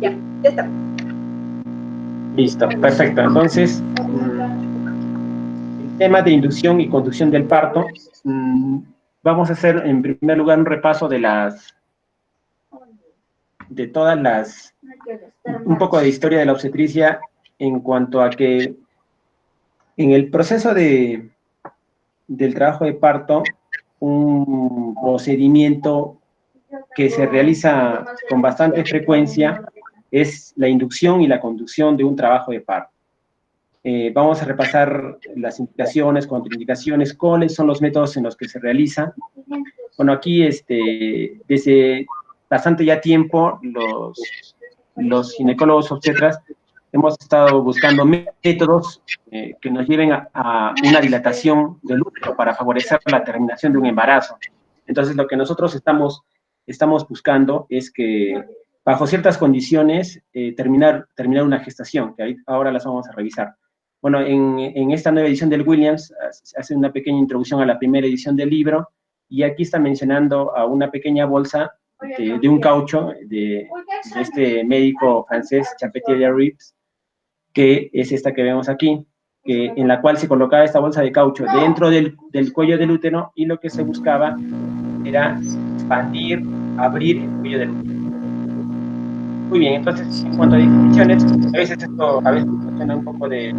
Ya, ya está. Listo, perfecto. Entonces, el tema de inducción y conducción del parto, vamos a hacer en primer lugar un repaso de un poco de historia de la obstetricia en cuanto a que en el proceso del trabajo de parto, un procedimiento que se realiza con bastante frecuencia es la inducción y la conducción de un trabajo de parto. Vamos a repasar las indicaciones, contraindicaciones, cuáles son los métodos en los que se realiza. Bueno, aquí desde bastante ya tiempo los ginecólogos obstetras hemos estado buscando métodos que nos lleven a una dilatación del útero para favorecer la terminación de un embarazo. Entonces, lo que nosotros estamos buscando es que, bajo ciertas condiciones, terminar una gestación, que ahora las vamos a revisar. Bueno, en esta nueva edición del Williams hace una pequeña introducción a la primera edición del libro, y aquí está mencionando a una pequeña bolsa de un caucho de este médico francés, Champetier-Rives, que es esta que vemos aquí, en la cual se colocaba esta bolsa de caucho dentro del cuello del útero, y lo que se buscaba era expandir, abrir el cuello del útero. Muy bien, entonces, en cuanto a definiciones, a veces suena un poco de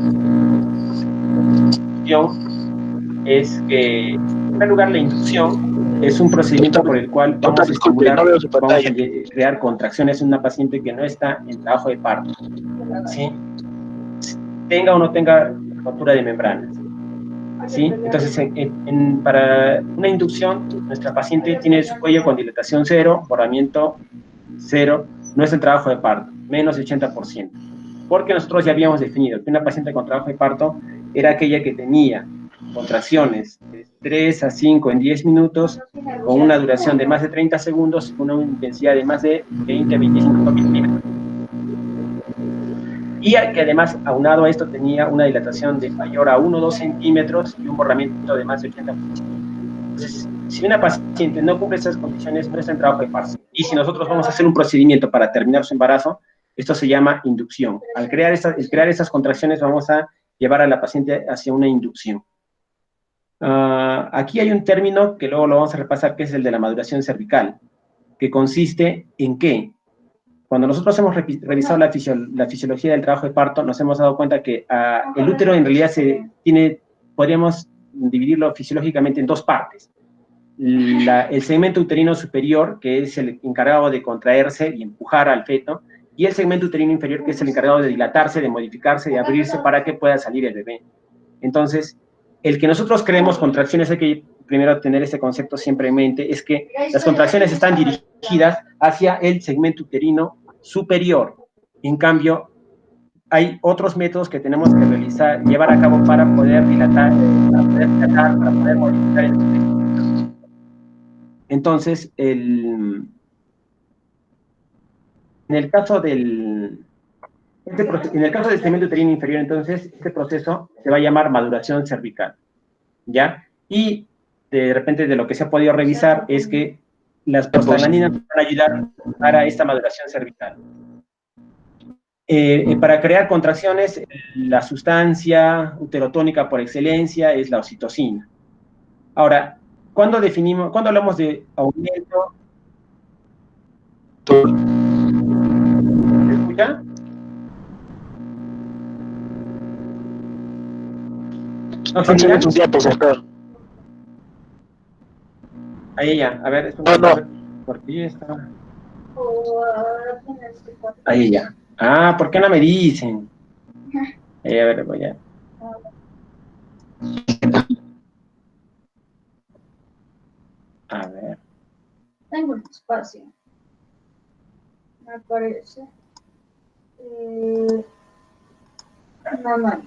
es que, en primer lugar, la inducción es un procedimiento por el cual vamos a estimular, vamos a crear contracciones en una paciente que no está en trabajo de parto, ¿sí? Tenga o no tenga rotura de membranas, ¿sí? Entonces, para una inducción, nuestra paciente tiene su cuello con dilatación 0, borramiento 0, no es el trabajo de parto, menos 80%. Porque nosotros ya habíamos definido que una paciente con trabajo de parto era aquella que tenía contracciones de 3 a 5 en 10 minutos, con una duración de más de 30 segundos, con una intensidad de más de 20 a 25 milímetros. Y que además, aunado a esto, tenía una dilatación de mayor a 1 o 2 centímetros y un borramiento de más de 80%. Entonces, si una paciente no cumple esas condiciones, no está en trabajo de parto. Y si nosotros vamos a hacer un procedimiento para terminar su embarazo, esto se llama inducción. Al crear esas contracciones, vamos a llevar a la paciente hacia una inducción. Aquí hay un término que luego lo vamos a repasar, que es el de la maduración cervical, que consiste en que, cuando nosotros hemos revisado la fisiología del trabajo de parto, nos hemos dado cuenta que el útero en realidad podríamos dividirlo fisiológicamente en dos partes. El segmento uterino superior, que es el encargado de contraerse y empujar al feto, y el segmento uterino inferior, que es el encargado de dilatarse, de modificarse, de abrirse para que pueda salir el bebé. Entonces, el que nosotros creemos contracciones, hay que primero tener este concepto siempre en mente, es que las contracciones están dirigidas hacia el segmento uterino superior. En cambio, hay otros métodos que tenemos que llevar a cabo para poder dilatar, para poder modificar el segmento. Entonces, en el caso del segmento uterino inferior, entonces, este proceso se va a llamar maduración cervical, ¿ya? Y de repente, de lo que se ha podido revisar es que las prostaglandinas van a ayudar para esta maduración cervical. Para crear contracciones, la sustancia uterotónica por excelencia es la oxitocina. Ahora, ¿cuándo hablamos de aumento? ¿Se escucha? ¿No se mira? Ahí ya, a ver, porque ya está. Ahí ya. ¿Por qué no me dicen? A ver, voy a. A ver. Tengo un espacio. Me parece. No.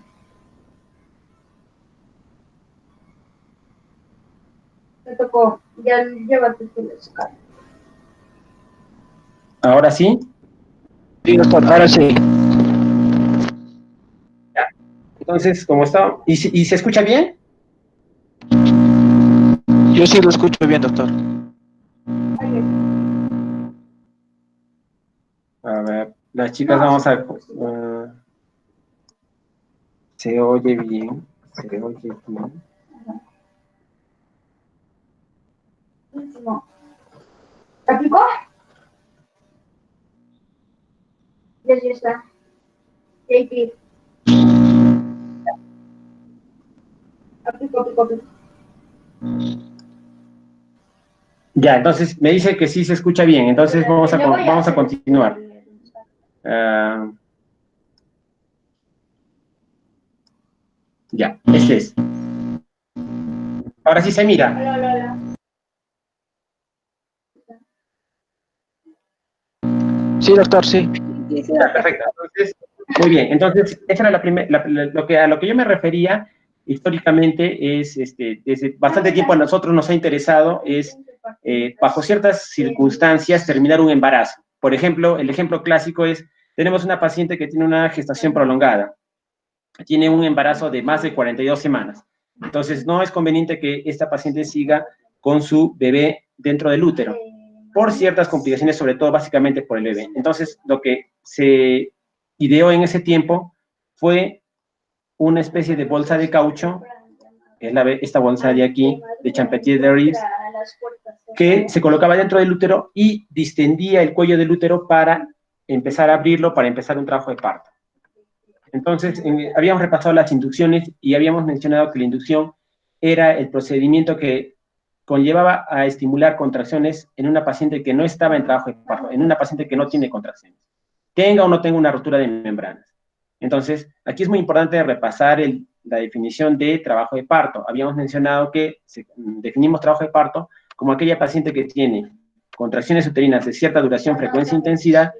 Te tocó. Ya llévate tu escala. ¿Ahora sí? Sí, doctor, ahora sí. Ya. Entonces, ¿cómo está? ¿Y se escucha bien? Yo sí lo escucho bien, doctor. A ver, las chicas vamos a... se oye bien, se oye bien. Último. ¿Aplicó? Ya está. JP. Aplicó. Ya, entonces me dice que sí se escucha bien, entonces vamos a continuar. Ya, este es. Ahora sí se mira. Hola. Sí, doctor, sí. Ya, perfecto. Entonces, muy bien. Entonces, esa era a lo que yo me refería históricamente es, desde bastante tiempo a nosotros nos ha interesado es, bajo ciertas circunstancias, terminar un embarazo. Por ejemplo, el ejemplo clásico es, tenemos una paciente que tiene una gestación prolongada, tiene un embarazo de más de 42 semanas. Entonces, no es conveniente que esta paciente siga con su bebé dentro del útero, por ciertas complicaciones, sobre todo básicamente por el bebé. Entonces, lo que se ideó en ese tiempo fue una especie de bolsa de caucho, que es esta bolsa de aquí, de Champetier de Rives, que se colocaba dentro del útero y distendía el cuello del útero para empezar a abrirlo, para empezar un trabajo de parto. Entonces, habíamos repasado las inducciones y habíamos mencionado que la inducción era el procedimiento que conllevaba a estimular contracciones en una paciente que no estaba en trabajo de parto, en una paciente que no tiene contracciones, tenga o no tenga una rotura de membranas. Entonces, aquí es muy importante repasar la definición de trabajo de parto. Habíamos mencionado que definimos trabajo de parto como aquella paciente que tiene contracciones uterinas de cierta duración, frecuencia e intensidad,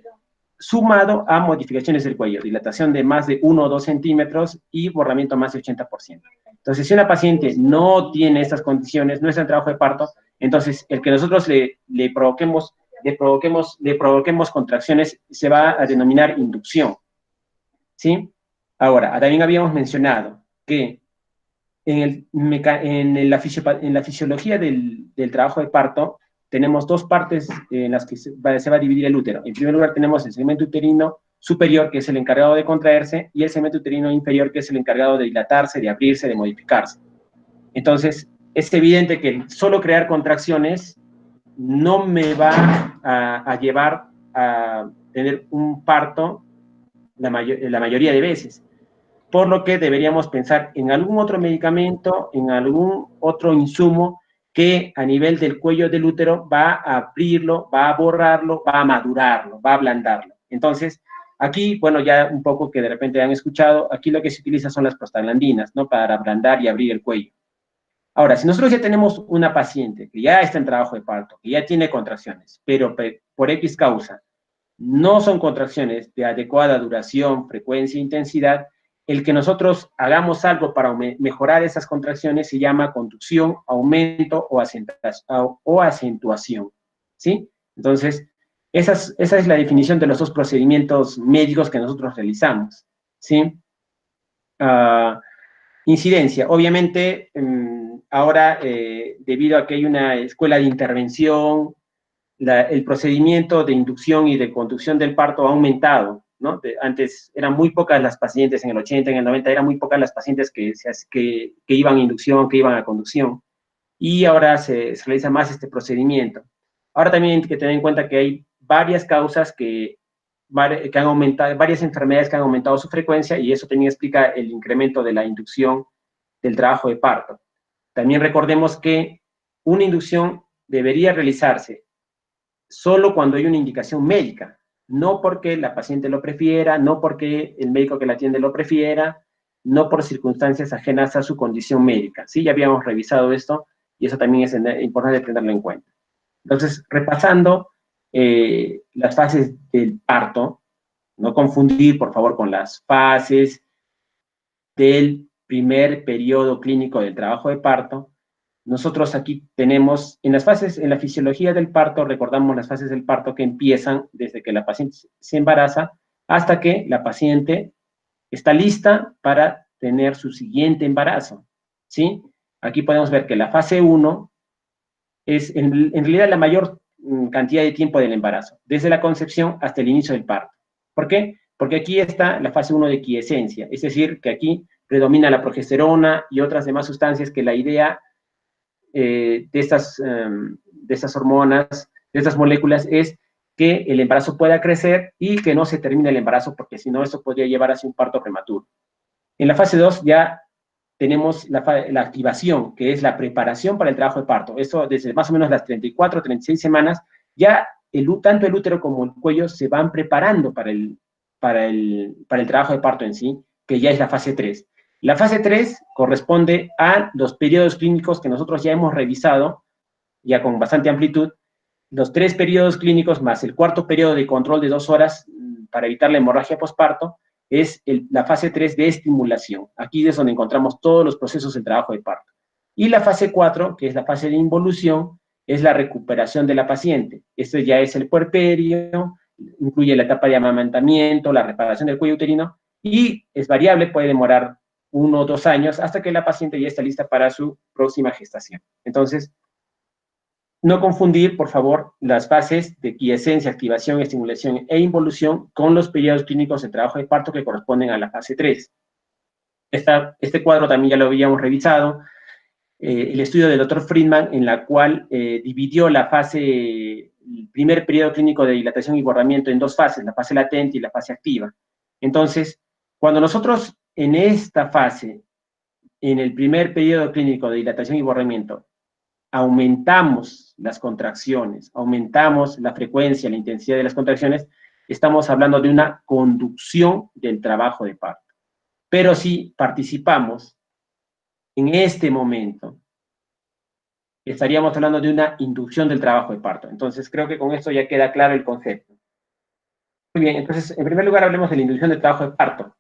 sumado a modificaciones del cuello, dilatación de más de 1 o 2 centímetros y borramiento más de 80%. Entonces, si una paciente no tiene estas condiciones, no está en trabajo de parto, entonces el que nosotros le provoquemos contracciones se va a denominar inducción, ¿sí? Ahora, también habíamos mencionado que en la fisiología del trabajo de parto tenemos dos partes en las que se va a dividir el útero. En primer lugar tenemos el segmento uterino superior, que es el encargado de contraerse, y el segmento uterino inferior, que es el encargado de dilatarse, de abrirse, de modificarse. Entonces, es evidente que solo crear contracciones no me va a llevar a tener un parto la mayoría de veces, por lo que deberíamos pensar en algún otro medicamento, en algún otro insumo que a nivel del cuello del útero va a abrirlo, va a borrarlo, va a madurarlo, va a ablandarlo. Entonces, aquí, bueno, ya un poco que de repente han escuchado, aquí lo que se utiliza son las prostaglandinas, ¿no? Para ablandar y abrir el cuello. Ahora, si nosotros ya tenemos una paciente que ya está en trabajo de parto, que ya tiene contracciones, pero por X causa no son contracciones de adecuada duración, frecuencia e intensidad, el que nosotros hagamos algo para mejorar esas contracciones se llama conducción, aumento o acentuación, ¿sí? Entonces, esa es la definición de los dos procedimientos médicos que nosotros realizamos, ¿sí? Incidencia. Obviamente, ahora, debido a que hay una escuela de intervención, el procedimiento de inducción y de conducción del parto ha aumentado, ¿no? Antes eran muy pocas las pacientes, en el 80, en el 90, eran muy pocas las pacientes que iban a inducción, que iban a conducción, y ahora se realiza más este procedimiento. Ahora también hay que tener en cuenta que hay varias causas que han aumentado, varias enfermedades que han aumentado su frecuencia, y eso también explica el incremento de la inducción del trabajo de parto. También recordemos que una inducción debería realizarse solo cuando hay una indicación médica, no porque la paciente lo prefiera, no porque el médico que la atiende lo prefiera, no por circunstancias ajenas a su condición médica. Sí, ya habíamos revisado esto y eso también es importante tenerlo en cuenta. Entonces, repasando las fases del parto, no confundir, por favor, con las fases del primer periodo clínico del trabajo de parto. Nosotros aquí tenemos, en la fisiología del parto, recordamos las fases del parto que empiezan desde que la paciente se embaraza hasta que la paciente está lista para tener su siguiente embarazo, ¿sí? Aquí podemos ver que la fase 1 es, en realidad, cantidad de tiempo del embarazo, desde la concepción hasta el inicio del parto. ¿Por qué? Porque aquí está la fase 1 de quiescencia, es decir, que aquí predomina la progesterona y otras demás sustancias que la idea de estas hormonas, de estas moléculas, es que el embarazo pueda crecer y que no se termine el embarazo, porque si no, eso podría llevar hacia un parto prematuro. En la fase 2 ya tenemos la activación, que es la preparación para el trabajo de parto. Eso desde más o menos las 34, 36 semanas, ya tanto el útero como el cuello se van preparando para el trabajo de parto en sí, que ya es la fase 3. La fase 3 corresponde a los periodos clínicos que nosotros ya hemos revisado, ya con bastante amplitud, los 3 periodos clínicos más el cuarto periodo de control de 2 horas para evitar la hemorragia posparto, es la fase 3 de estimulación. Aquí es donde encontramos todos los procesos del trabajo de parto. Y la fase 4, que es la fase de involución, es la recuperación de la paciente. Esto ya es el puerperio, incluye la etapa de amamantamiento, la reparación del cuello uterino, y es variable, puede demorar 1 o 2 años hasta que la paciente ya está lista para su próxima gestación. Entonces, no confundir, por favor, las fases de quiescencia, activación, estimulación e involución con los periodos clínicos de trabajo de parto que corresponden a la fase 3. Este cuadro también ya lo habíamos revisado, el estudio del Dr. Friedman, en la cual dividió el primer periodo clínico de dilatación y borramiento en 2 fases, la fase latente y la fase activa. Entonces, cuando nosotros en esta fase, en el primer periodo clínico de dilatación y borramiento, aumentamos las contracciones, aumentamos la frecuencia, la intensidad de las contracciones, estamos hablando de una conducción del trabajo de parto. Pero si participamos en este momento, estaríamos hablando de una inducción del trabajo de parto. Entonces, creo que con esto ya queda claro el concepto. Muy bien, entonces, en primer lugar, hablemos de la inducción del trabajo de parto.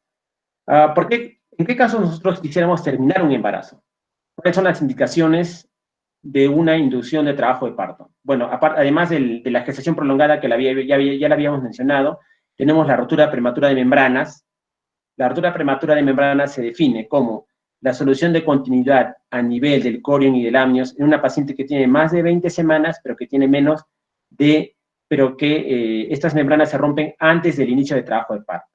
¿En qué caso nosotros quisiéramos terminar un embarazo? ¿Cuáles son las indicaciones de una inducción de trabajo de parto? Bueno, además de la gestación prolongada que ya la habíamos mencionado, tenemos la rotura prematura de membranas. La rotura prematura de membranas se define como la solución de continuidad a nivel del corion y del amnios en una paciente que tiene más de 20 semanas, pero que tiene menos pero que estas membranas se rompen antes del inicio de trabajo de parto,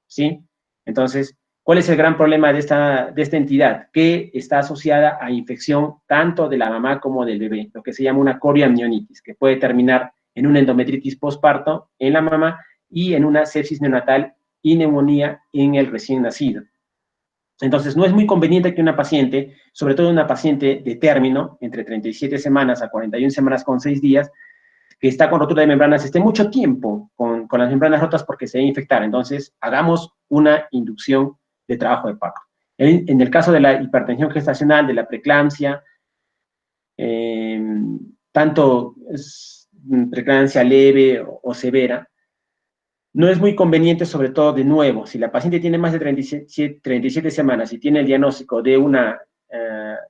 ¿sí? Entonces, ¿cuál es el gran problema de esta entidad? Que está asociada a infección tanto de la mamá como del bebé, lo que se llama una corioamnionitis, que puede terminar en una endometritis postparto en la mamá y en una sepsis neonatal y neumonía en el recién nacido. Entonces, no es muy conveniente que una paciente, sobre todo una paciente de término, entre 37 semanas a 41 semanas con 6 días, que está con rotura de membranas, esté mucho tiempo con las membranas rotas porque se va a infectar. Entonces, hagamos una inducción de trabajo de parto. En el caso de la hipertensión gestacional, de la preeclampsia, tanto preeclampsia leve o severa, no es muy conveniente, sobre todo, de nuevo, si la paciente tiene más de 37 semanas y tiene el diagnóstico de una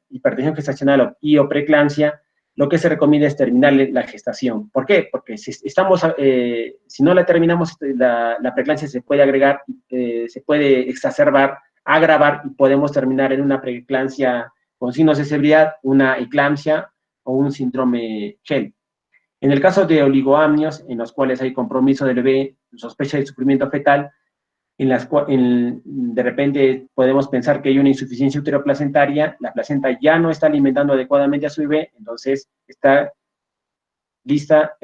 hipertensión gestacional o preeclampsia, lo que se recomienda es terminar la gestación. ¿Por qué? Porque si no la terminamos, la preeclampsia se puede agregar, se puede exacerbar, agravar, y podemos terminar en una preeclampsia con signos de severidad, una eclampsia o un síndrome HELLP. En el caso de oligoamnios, en los cuales hay compromiso del bebé, sospecha de sufrimiento fetal, de repente podemos pensar que hay una insuficiencia uteroplacentaria, la placenta ya no está alimentando adecuadamente a su bebé, entonces está lista,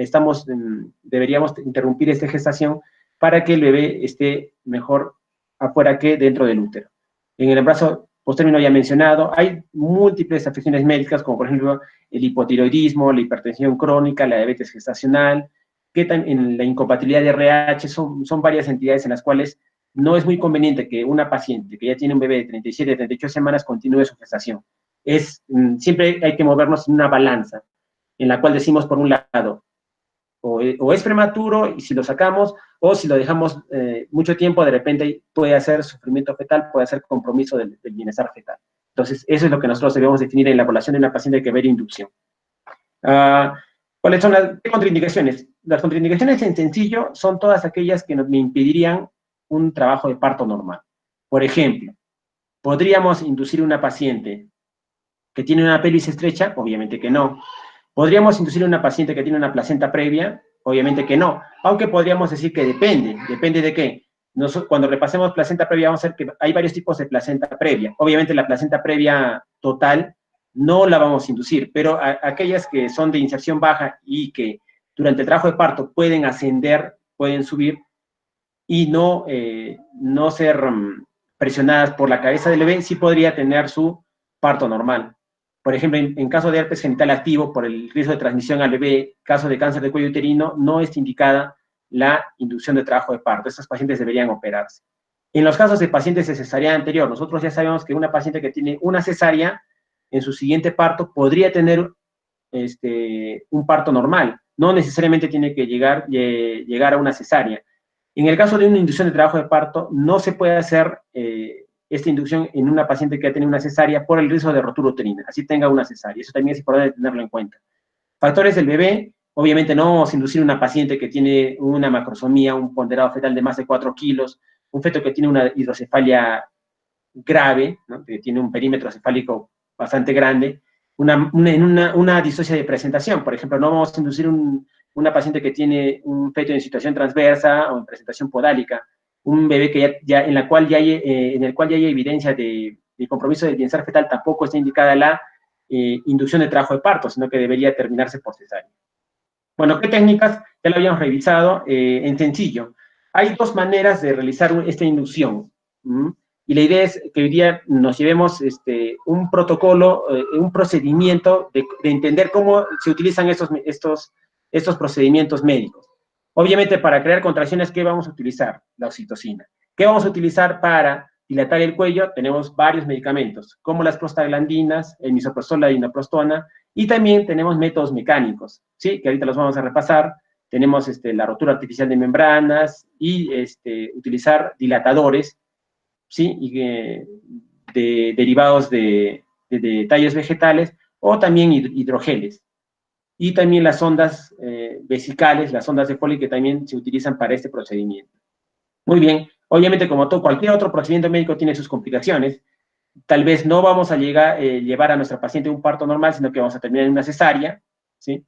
deberíamos interrumpir esta gestación para que el bebé esté mejor afuera que dentro del útero. En el embarazo posttérmino ya mencionado, hay múltiples afecciones médicas, como por ejemplo el hipotiroidismo, la hipertensión crónica, la diabetes gestacional, en la incompatibilidad de RH, son varias entidades en las cuales no es muy conveniente que una paciente que ya tiene un bebé de 37, 38 semanas continúe su gestación. Siempre hay que movernos en una balanza, en la cual decimos, por un lado, o es prematuro y si lo sacamos, o si lo dejamos mucho tiempo, de repente puede hacer sufrimiento fetal, puede hacer compromiso del bienestar fetal. Entonces, eso es lo que nosotros debemos definir en la población de una paciente que ver inducción. ¿Cuáles son las contraindicaciones? Las contraindicaciones, en sencillo, son todas aquellas que me impedirían un trabajo de parto normal. Por ejemplo, ¿podríamos inducir una paciente que tiene una pelvis estrecha? Obviamente que no. ¿Podríamos inducir a una paciente que tiene una placenta previa? Obviamente que no, aunque podríamos decir que depende de qué. Cuando repasemos placenta previa, vamos a ver que hay varios tipos de placenta previa. Obviamente la placenta previa total no la vamos a inducir, pero aquellas que son de inserción baja y que durante el trabajo de parto pueden ascender, pueden subir y no ser presionadas por la cabeza del bebé, sí podría tener su parto normal. Por ejemplo, en caso de herpes genital activo, por el riesgo de transmisión al bebé, caso de cáncer de cuello uterino, no está indicada la inducción de trabajo de parto. Estos pacientes deberían operarse. En los casos de pacientes de cesárea anterior, nosotros ya sabemos que una paciente que tiene una cesárea, en su siguiente parto podría tener un parto normal. No necesariamente tiene que llegar a una cesárea. En el caso de una inducción de trabajo de parto, no se puede hacer esta inducción en una paciente que ha tenido una cesárea por el riesgo de rotura uterina, así tenga una cesárea. Eso también es importante tenerlo en cuenta. Factores del bebé, obviamente no vamos a inducir una paciente que tiene una macrosomía, un ponderado fetal de más de 4 kilos, un feto que tiene una hidrocefalia grave, ¿no? Que tiene un perímetro cefálico bastante grande, una distocia de presentación. Por ejemplo, no vamos a inducir una paciente que tiene un feto en situación transversa o en presentación podálica, un bebé que en el cual ya hay evidencia de compromiso del bienestar fetal, tampoco está indicada la inducción de trabajo de parto, sino que debería terminarse por cesárea. Bueno, ¿qué técnicas? Ya lo habíamos revisado en sencillo. Hay dos maneras de realizar esta inducción. Y la idea es que hoy día nos llevemos un protocolo, un procedimiento de entender cómo se utilizan estos procedimientos médicos. Obviamente, para crear contracciones, ¿qué vamos a utilizar? La oxitocina. ¿Qué vamos a utilizar para dilatar el cuello? Tenemos varios medicamentos, como las prostaglandinas, el misoprostol, la dinoprostona, y también tenemos métodos mecánicos, ¿sí? Que ahorita los vamos a repasar. Tenemos la rotura artificial de membranas y utilizar dilatadores, ¿sí? Y derivados de tallos vegetales, o también hidrogeles. Y también las sondas vesicales, las sondas de Foley, que también se utilizan para este procedimiento. Muy bien, obviamente como cualquier otro procedimiento médico tiene sus complicaciones. Tal vez no vamos a llevar a nuestra paciente un parto normal, sino que vamos a terminar en una cesárea, ¿sí?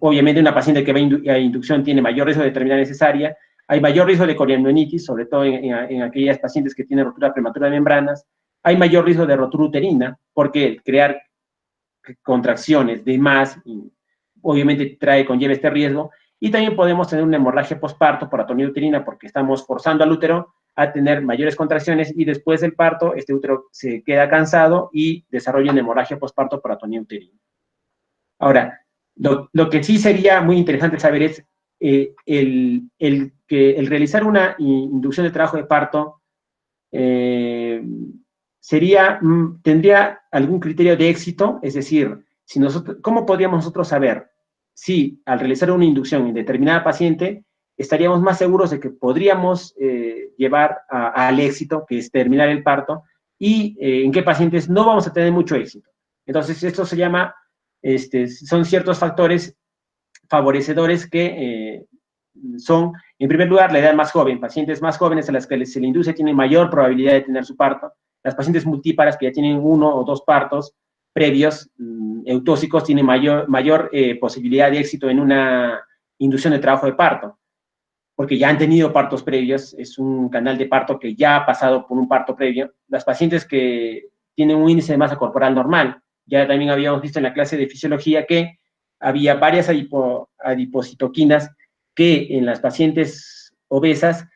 Obviamente una paciente que va a inducción tiene mayor riesgo de terminar en cesárea. Hay mayor riesgo de coriamnionitis, sobre todo en aquellas pacientes que tienen rotura prematura de membranas. Hay mayor riesgo de rotura uterina, porque crear contracciones de más, obviamente conlleva este riesgo. Y también podemos tener una hemorragia posparto por atonía uterina, porque estamos forzando al útero a tener mayores contracciones y después del parto, este útero se queda cansado y desarrolla una hemorragia posparto por atonía uterina. Ahora, lo que sí sería muy interesante saber es el realizar una inducción de trabajo de parto tendría algún criterio de éxito, es decir, ¿cómo podríamos nosotros saber si al realizar una inducción en determinada paciente estaríamos más seguros de que podríamos llevar al éxito, que es terminar el parto, y en qué pacientes no vamos a tener mucho éxito? Entonces, esto se llama, son ciertos factores favorecedores que son, en primer lugar, la edad más joven. Pacientes más jóvenes a las que se le induce tienen mayor probabilidad de tener su parto. Las pacientes multíparas que ya tienen 1 o 2 partos previos, eutóxicos, tienen mayor posibilidad de éxito en una inducción de trabajo de parto, porque ya han tenido partos previos, es un canal de parto que ya ha pasado por un parto previo. Las pacientes que tienen un índice de masa corporal normal, ya también habíamos visto en la clase de fisiología que había varias adipocitoquinas que en las pacientes obesas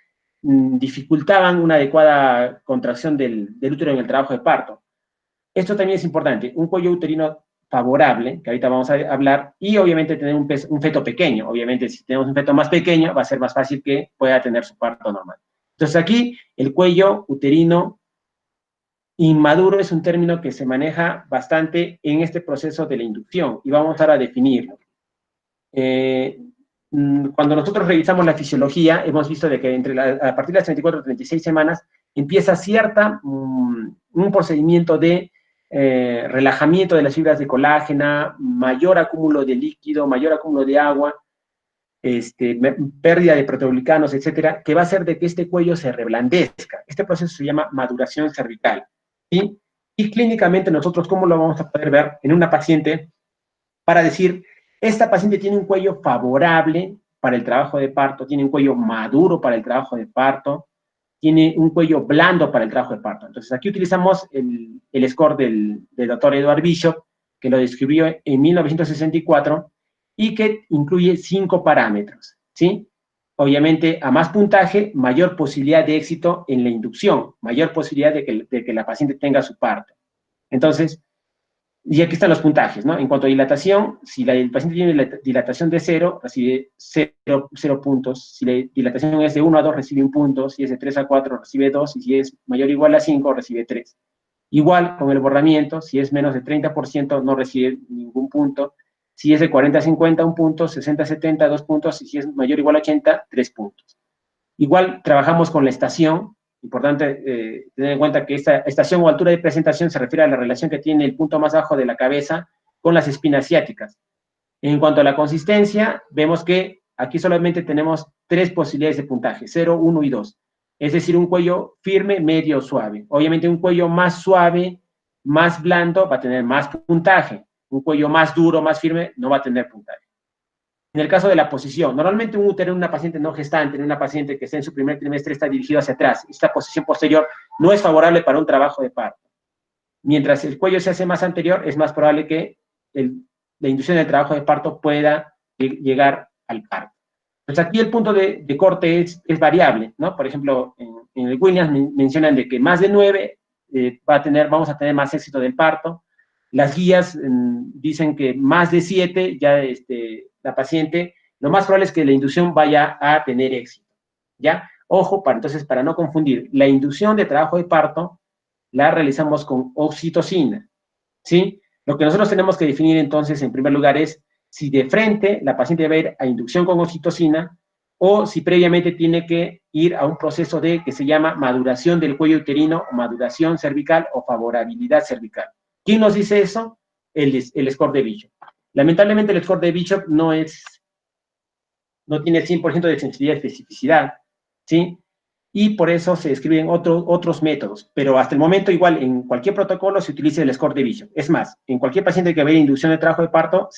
dificultaban una adecuada contracción del útero en el trabajo de parto. Esto también es importante, un cuello uterino favorable, que ahorita vamos a hablar, y obviamente tener un feto pequeño. Obviamente, si tenemos un feto más pequeño, va a ser más fácil que pueda tener su parto normal. Entonces, aquí, el cuello uterino inmaduro es un término que se maneja bastante en este proceso de la inducción, y vamos ahora a definirlo. Cuando nosotros revisamos la fisiología, hemos visto de que a partir de las 34 o 36 semanas empieza un procedimiento de relajamiento de las fibras de colágena, mayor acúmulo de líquido, mayor acúmulo de agua, pérdida de proteoglicanos, etcétera, que va a hacer de que este cuello se reblandezca. Este proceso se llama maduración cervical, ¿sí? Y clínicamente nosotros, ¿cómo lo vamos a poder ver? En una paciente para decir, esta paciente tiene un cuello favorable para el trabajo de parto, tiene un cuello maduro para el trabajo de parto, tiene un cuello blando para el trabajo de parto. Entonces, aquí utilizamos el score del doctor Edward Bishop, que lo describió en 1964, y que incluye 5 parámetros, ¿sí? Obviamente, a más puntaje, mayor posibilidad de éxito en la inducción, mayor posibilidad de que la paciente tenga su parto. Entonces, y aquí están los puntajes, ¿no? En cuanto a dilatación, si el paciente tiene la dilatación de 0, recibe 0 puntos. Si la dilatación es de 1 a 2, recibe 1 punto. Si es de 3 a 4, recibe 2. Y si es mayor o igual a 5, recibe 3. Igual con el borramiento, si es menos de 30%, no recibe ningún punto. Si es de 40 a 50, 1 punto. 60 a 70, 2 puntos. Y si es mayor o igual a 80, 3 puntos. Igual trabajamos con la estación. Importante tener en cuenta que esta estación o altura de presentación se refiere a la relación que tiene el punto más bajo de la cabeza con las espinas ciáticas. En cuanto a la consistencia, vemos que aquí solamente tenemos 3 posibilidades de puntaje, 0, 1 y 2. Es decir, un cuello firme, medio, suave. Obviamente un cuello más suave, más blando, va a tener más puntaje. Un cuello más duro, más firme, no va a tener puntaje. En el caso de la posición, normalmente un útero en una paciente no gestante, en una paciente que está en su primer trimestre, está dirigido hacia atrás. Esta posición posterior no es favorable para un trabajo de parto. Mientras el cuello se hace más anterior, es más probable que la inducción del trabajo de parto pueda llegar al parto. Pues aquí el punto de corte es variable, ¿no? Por ejemplo, en el Williams mencionan de que más de 9 vamos a tener más éxito del parto. Las guías dicen que más de 7, ya la paciente, lo más probable es que la inducción vaya a tener éxito, ¿ya? Ojo, entonces, para no confundir, la inducción de trabajo de parto la realizamos con oxitocina, ¿sí? Lo que nosotros tenemos que definir entonces, en primer lugar, es si de frente la paciente va a ir a inducción con oxitocina o si previamente tiene que ir a un proceso que se llama maduración del cuello uterino, o maduración cervical o favorabilidad cervical. ¿Quién nos dice eso? El score de Bishop. Lamentablemente el score de Bishop no tiene 100% de sensibilidad y especificidad, ¿sí? Y por eso se escriben otros métodos, pero hasta el momento igual en cualquier protocolo se utiliza el score de Bishop. Es más, en cualquier paciente que vaya a inducción de trabajo de parto,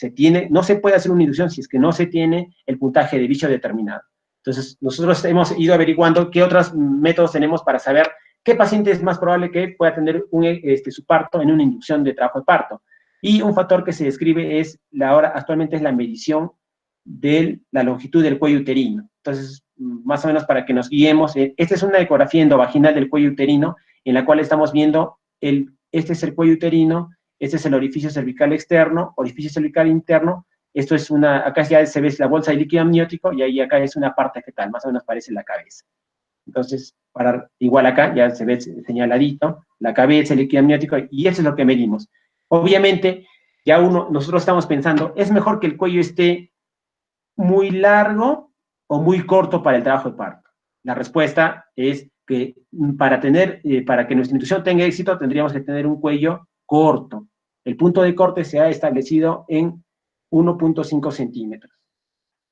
no se puede hacer una inducción si es que no se tiene el puntaje de Bishop determinado. Entonces, nosotros hemos ido averiguando qué otros métodos tenemos para saber qué paciente es más probable que pueda tener su parto en una inducción de trabajo de parto. Y un factor que se describe actualmente es la medición de la longitud del cuello uterino. Entonces, más o menos para que nos guiemos, esta es una ecografía endovaginal del cuello uterino, en la cual estamos viendo, este es el cuello uterino, este es el orificio cervical externo, orificio cervical interno, esto es acá ya se ve la bolsa de líquido amniótico, y ahí acá es una parte fetal, más o menos parece la cabeza. Entonces, igual acá ya se ve señaladito, la cabeza, el líquido amniótico, y eso es lo que medimos. Obviamente, nosotros estamos pensando, ¿es mejor que el cuello esté muy largo o muy corto para el trabajo de parto? La respuesta es que para que nuestra inducción tenga éxito, tendríamos que tener un cuello corto. El punto de corte se ha establecido en 1.5 centímetros.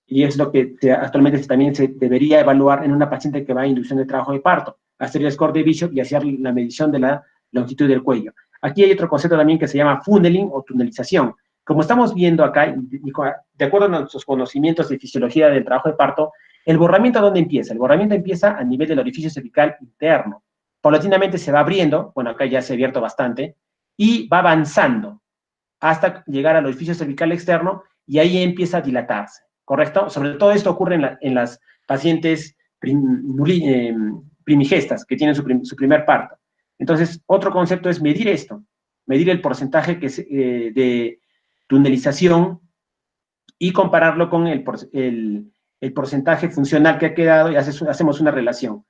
Y es lo que actualmente también se debería evaluar en una paciente que va a inducción de trabajo de parto, hacer el score de Bishop y hacer la medición de la longitud del cuello. Aquí hay otro concepto también que se llama funneling o tunelización. Como estamos viendo acá, de acuerdo a nuestros conocimientos de fisiología del trabajo de parto, ¿el borramiento dónde empieza? El borramiento empieza a nivel del orificio cervical interno. Paulatinamente se va abriendo, bueno, acá ya se ha abierto bastante, y va avanzando hasta llegar al orificio cervical externo y ahí empieza a dilatarse, ¿correcto? Sobre todo esto ocurre en las pacientes primigestas que tienen su primer parto. Entonces, otro concepto es medir esto, medir el porcentaje de tunelización y compararlo con el porcentaje funcional que ha quedado y hacemos una relación.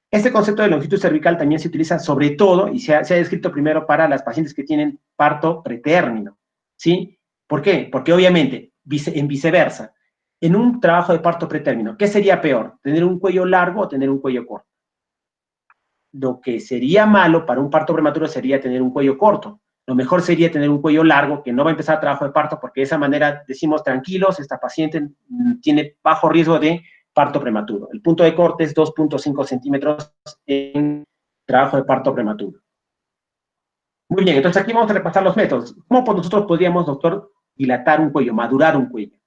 Este concepto de longitud cervical también se utiliza sobre todo, y se ha descrito primero para las pacientes que tienen parto pretérmino, ¿sí? ¿Por qué? Porque obviamente, en viceversa, en un trabajo de parto pretérmino, ¿qué sería peor? ¿Tener un cuello largo o tener un cuello corto? Lo que sería malo para un parto prematuro sería tener un cuello corto. Lo mejor sería tener un cuello largo, que no va a empezar trabajo de parto, porque de esa manera decimos, tranquilos, esta paciente tiene bajo riesgo de parto prematuro. El punto de corte es 2.5 centímetros en trabajo de parto prematuro. Muy bien, entonces aquí vamos a repasar los métodos. ¿Cómo nosotros podríamos, doctor, dilatar un cuello, madurar un cuello,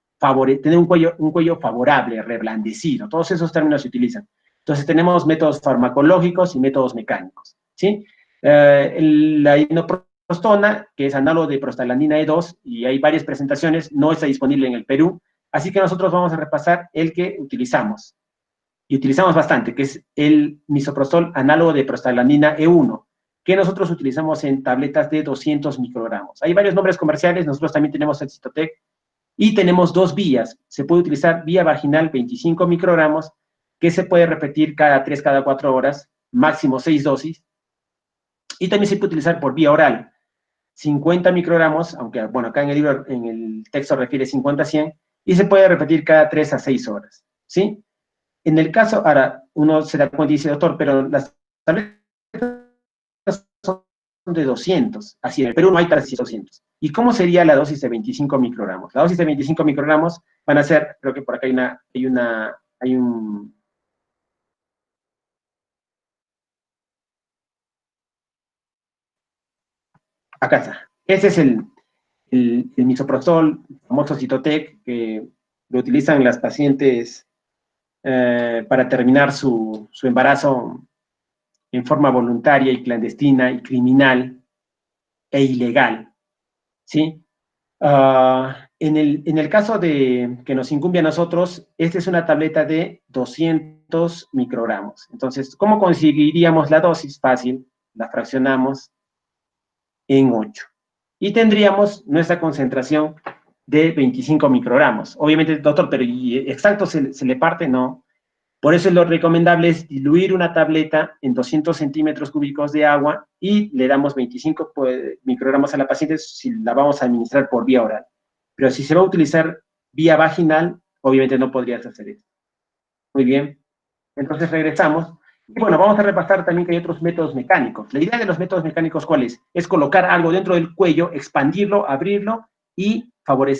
tener un cuello favorable, reblandecido. Todos esos términos se utilizan. Entonces tenemos métodos farmacológicos y métodos mecánicos, ¿sí? La inoprostona, que es análogo de prostaglandina E2, y hay varias presentaciones, no está disponible en el Perú, así que nosotros vamos a repasar el que utilizamos, y utilizamos bastante, que es el misoprostol análogo de prostaglandina E1, que nosotros utilizamos en tabletas de 200 microgramos. Hay varios nombres comerciales, nosotros también tenemos el Cytotec, y tenemos dos vías. Se puede utilizar vía vaginal 25 microgramos, que se puede repetir cada 3, cada 4 horas, máximo 6 dosis. Y también se puede utilizar por vía oral, 50 microgramos, aunque, bueno, acá en el libro, en el texto refiere 50 a 100, y se puede repetir cada 3 a 6 horas, ¿sí? En el caso, ahora, uno se da cuenta y dice, doctor, pero las tabletas son de 200, así en el Perú no hay tabletas de 200. ¿Y cómo sería la dosis de 25 microgramos? La dosis de 25 microgramos van a ser, creo que por acá hay un... Acá está. Ese es el misoprostol, el famoso Cytotec, que lo utilizan las pacientes para terminar su embarazo en forma voluntaria y clandestina y criminal e ilegal, ¿sí? En el caso de que nos incumbe a nosotros, esta es una tableta de 200 microgramos. Entonces, ¿cómo conseguiríamos la dosis? Fácil, la fraccionamos en 8. Y tendríamos nuestra concentración de 25 microgramos. Obviamente, doctor, pero ¿y exacto se le parte? No. Por eso lo recomendable es diluir una tableta en 200 centímetros cúbicos de agua y le damos 25 microgramos a la paciente si la vamos a administrar por vía oral. Pero si se va a utilizar vía vaginal, obviamente no podrías hacer eso. Muy bien. Entonces regresamos. Y bueno, vamos a repasar también que hay otros métodos mecánicos. La idea de los métodos mecánicos, ¿cuál es? Es colocar algo dentro del cuello, expandirlo, abrirlo y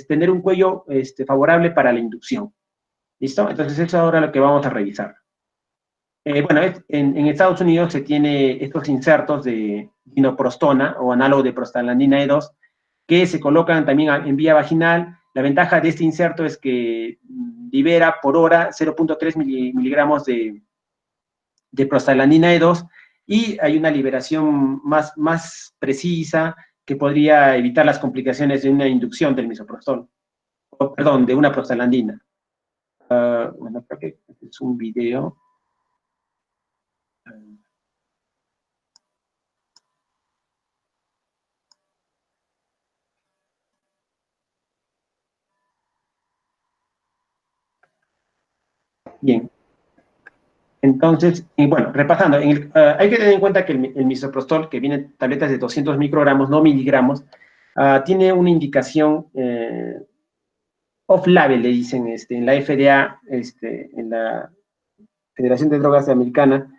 tener un cuello favorable para la inducción. ¿Listo? Entonces eso es ahora lo que vamos a revisar. Bueno, en Estados Unidos se tiene estos insertos de dinoprostona o análogo de prostaglandina E2 que se colocan también en vía vaginal. La ventaja de este inserto es que libera por hora 0.3 miligramos de prostaglandina E2 y hay una liberación más precisa que podría evitar las complicaciones de una inducción del misoprostol, perdón, de una prostaglandina. Bueno, creo que es un video. Bien. Entonces, bueno, repasando, hay que tener en cuenta que el misoprostol, que viene en tabletas de 200 microgramos, no miligramos, tiene una indicación off-label, le dicen, en la FDA, en la Federación de Drogas Americana.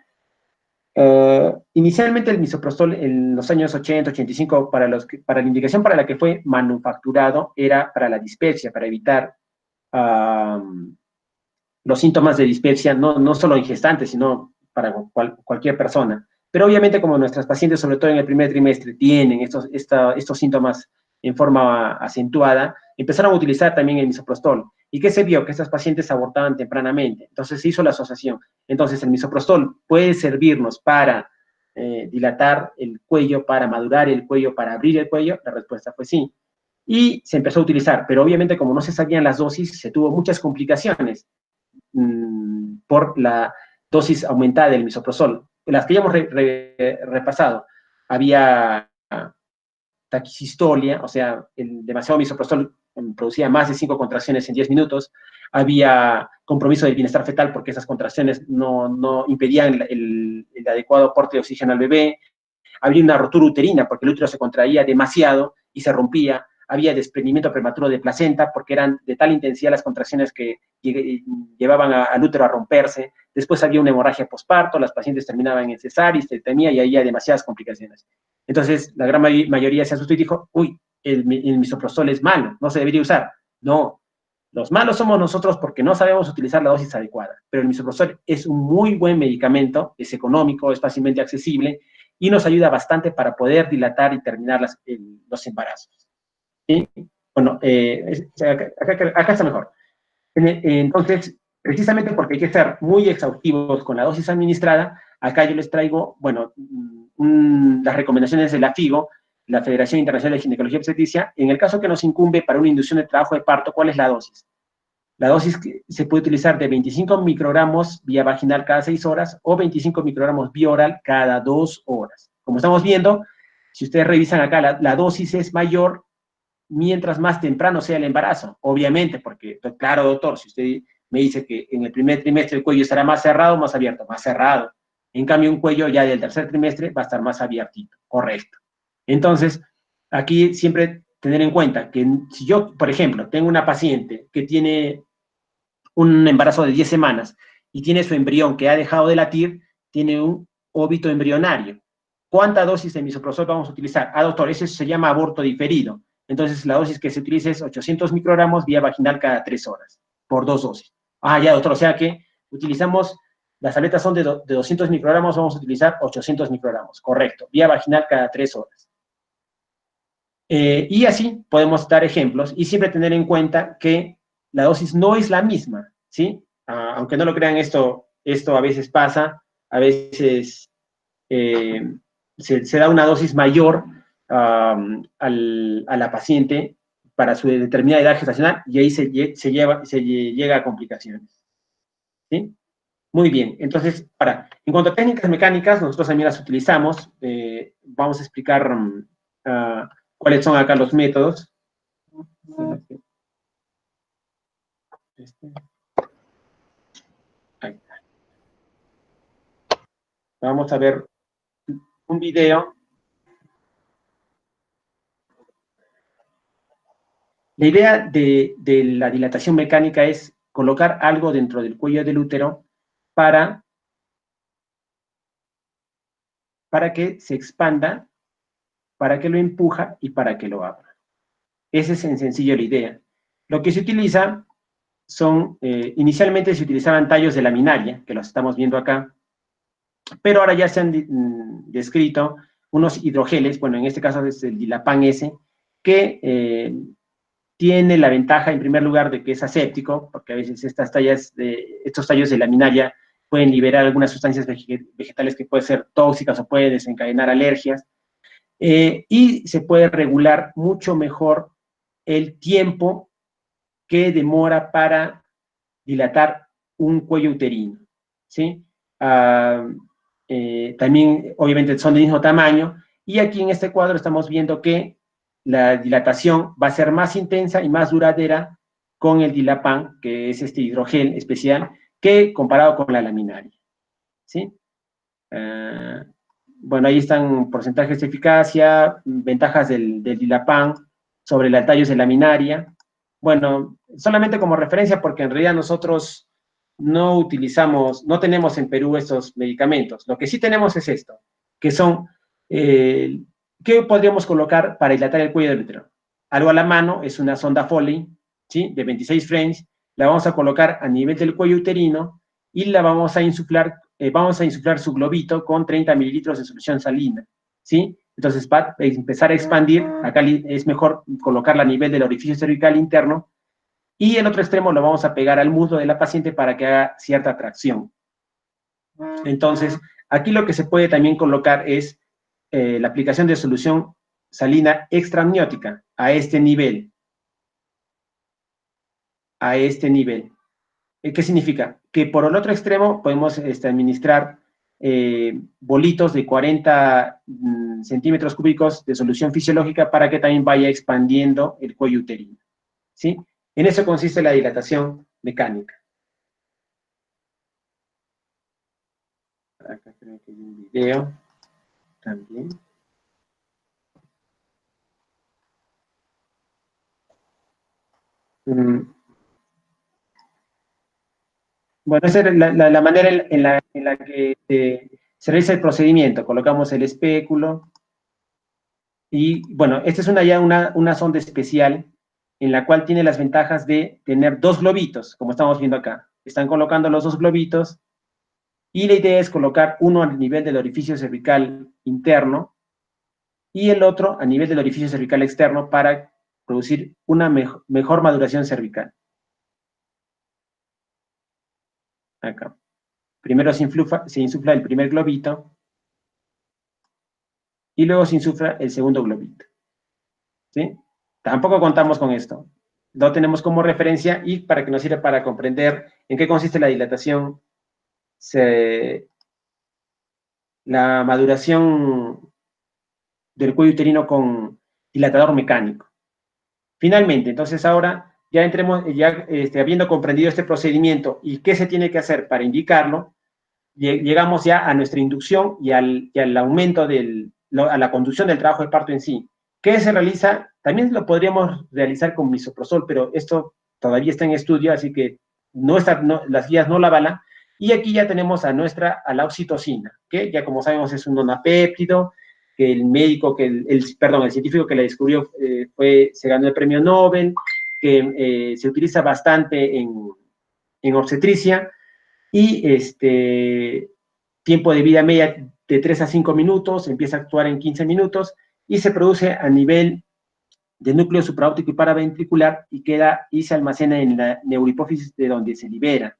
Inicialmente el misoprostol en los años 80, 85, para la indicación para la que fue manufacturado, era para la dispepsia, para evitar los síntomas de dispepsia, no solo en gestantes, sino para cualquier persona. Pero obviamente como nuestras pacientes, sobre todo en el primer trimestre, tienen estos síntomas en forma acentuada, empezaron a utilizar también el misoprostol. ¿Y qué se vio? Que estas pacientes abortaban tempranamente. Entonces se hizo la asociación. Entonces el misoprostol puede servirnos para dilatar el cuello, para madurar el cuello, para abrir el cuello. La respuesta fue sí. Y se empezó a utilizar, pero obviamente como no se sabían las dosis, se tuvo muchas complicaciones por la dosis aumentada del misoprostol. Las que ya hemos repasado, había taquisistolia, o sea, el demasiado misoprostol producía más de 5 contracciones en 10 minutos, había compromiso del bienestar fetal porque esas contracciones no impedían el adecuado aporte de oxígeno al bebé, había una rotura uterina porque el útero se contraía demasiado y se rompía, había desprendimiento prematuro de placenta porque eran de tal intensidad las contracciones que llevaban al útero a romperse, después había una hemorragia posparto, las pacientes terminaban en cesárea y se temía y había demasiadas complicaciones. Entonces, la gran mayoría se asustó y dijo, uy, el misoprostol es malo, no se debería usar. No, los malos somos nosotros porque no sabemos utilizar la dosis adecuada, pero el misoprostol es un muy buen medicamento, es económico, es fácilmente accesible y nos ayuda bastante para poder dilatar y terminar los embarazos. ¿Sí? Bueno, acá está mejor. Entonces, precisamente porque hay que ser muy exhaustivos con la dosis administrada, acá yo les traigo, bueno, las recomendaciones de la FIGO, la Federación Internacional de Ginecología y Obstetricia. En el caso que nos incumbe para una inducción de trabajo de parto, ¿cuál es la dosis? La dosis que se puede utilizar de 25 microgramos vía vaginal cada 6 horas o 25 microgramos vía oral cada 2 horas. Como estamos viendo, si ustedes revisan acá, la dosis es mayor mientras más temprano sea el embarazo, obviamente, porque, claro, doctor, si usted me dice que en el primer trimestre el cuello estará más cerrado o más abierto, más cerrado. En cambio, un cuello ya del tercer trimestre va a estar más abiertito, correcto. Entonces, aquí siempre tener en cuenta que si yo, por ejemplo, tengo una paciente que tiene un embarazo de 10 semanas y tiene su embrión que ha dejado de latir, tiene un óbito embrionario. ¿Cuánta dosis de misoprostol vamos a utilizar? Ah, doctor, eso se llama aborto diferido. Entonces, la dosis que se utiliza es 800 microgramos vía vaginal cada 3 horas, por 2 dosis. Ah, ya, doctor, o sea que utilizamos, las tabletas son de 200 microgramos, vamos a utilizar 800 microgramos, correcto, vía vaginal cada 3 horas. Y así podemos dar ejemplos y siempre tener en cuenta que la dosis no es la misma, ¿sí? Aunque no lo crean, esto a veces pasa, a veces se da una dosis mayor a la paciente para su determinada edad gestacional y ahí se llega a complicaciones, ¿sí? Muy bien, entonces, en cuanto a técnicas mecánicas, nosotros también las utilizamos. Vamos a explicar cuáles son acá los métodos. Ahí está. Vamos a ver un video. La idea de la dilatación mecánica es colocar algo dentro del cuello del útero para que se expanda, para que lo empuja y para que lo abra. Esa es en sencillo la idea. Lo que se utiliza son, inicialmente se utilizaban tallos de laminaria, que los estamos viendo acá, pero ahora ya se han descrito unos hidrogeles, bueno, en este caso es el Dilapan S, que tiene la ventaja, en primer lugar, de que es aséptico, porque a veces estos tallos de laminaria pueden liberar algunas sustancias vegetales que pueden ser tóxicas o pueden desencadenar alergias, y se puede regular mucho mejor el tiempo que demora para dilatar un cuello uterino, ¿sí? También, obviamente, son del mismo tamaño, y aquí en este cuadro estamos viendo que la dilatación va a ser más intensa y más duradera con el Dilapan, que es este hidrogel especial, que comparado con la laminaria, ¿sí? Bueno, ahí están porcentajes de eficacia, ventajas del Dilapan sobre los tallos de laminaria. Bueno, solamente como referencia, porque en realidad nosotros no tenemos en Perú estos medicamentos. Lo que sí tenemos es esto, que son, ¿qué podríamos colocar para dilatar el cuello del útero? Algo a la mano, es una sonda Foley, ¿sí? De 26 frames, la vamos a colocar a nivel del cuello uterino y la vamos a insuflar su globito con 30 mililitros de solución salina, ¿sí? Entonces, para empezar a expandir, acá es mejor colocarla a nivel del orificio cervical interno, y el otro extremo lo vamos a pegar al muslo de la paciente para que haga cierta tracción. Entonces, aquí lo que se puede también colocar es la aplicación de solución salina extraamniótica a este nivel. A este nivel. ¿Qué significa? Que por el otro extremo podemos administrar bolitos de 40 centímetros cúbicos de solución fisiológica para que también vaya expandiendo el cuello uterino, ¿sí? En eso consiste la dilatación mecánica. Acá creo que hay un video también. Bueno, esa es la manera en la que se realiza el procedimiento. Colocamos el espéculo y, bueno, esta es una sonda especial en la cual tiene las ventajas de tener dos globitos, como estamos viendo acá. Están colocando los dos globitos y la idea es colocar uno a nivel del orificio cervical interno y el otro a nivel del orificio cervical externo para producir una mejor maduración cervical. Acá. Primero se insufla el primer globito y luego se insufla el segundo globito. ¿Sí? Tampoco contamos con esto. Lo tenemos como referencia y para que nos sirva para comprender en qué consiste la dilatación, la maduración del cuello uterino con dilatador mecánico. Finalmente, entonces ahora ya entremos, habiendo comprendido este procedimiento y qué se tiene que hacer para indicarlo, llegamos ya a nuestra inducción y al aumento a la conducción del trabajo de parto en sí. ¿Qué se realiza? También lo podríamos realizar con misoprostol, pero esto todavía está en estudio, así que las guías no la avalan. Y aquí ya tenemos a la oxitocina, que ya como sabemos es un nonapéptido, que el médico, el científico que la descubrió se ganó el premio Nobel, que se utiliza bastante en obstetricia, y tiempo de vida media de 3 a 5 minutos, empieza a actuar en 15 minutos, y se produce a nivel del núcleo supraóptico y paraventricular y se almacena en la neurohipófisis de donde se libera,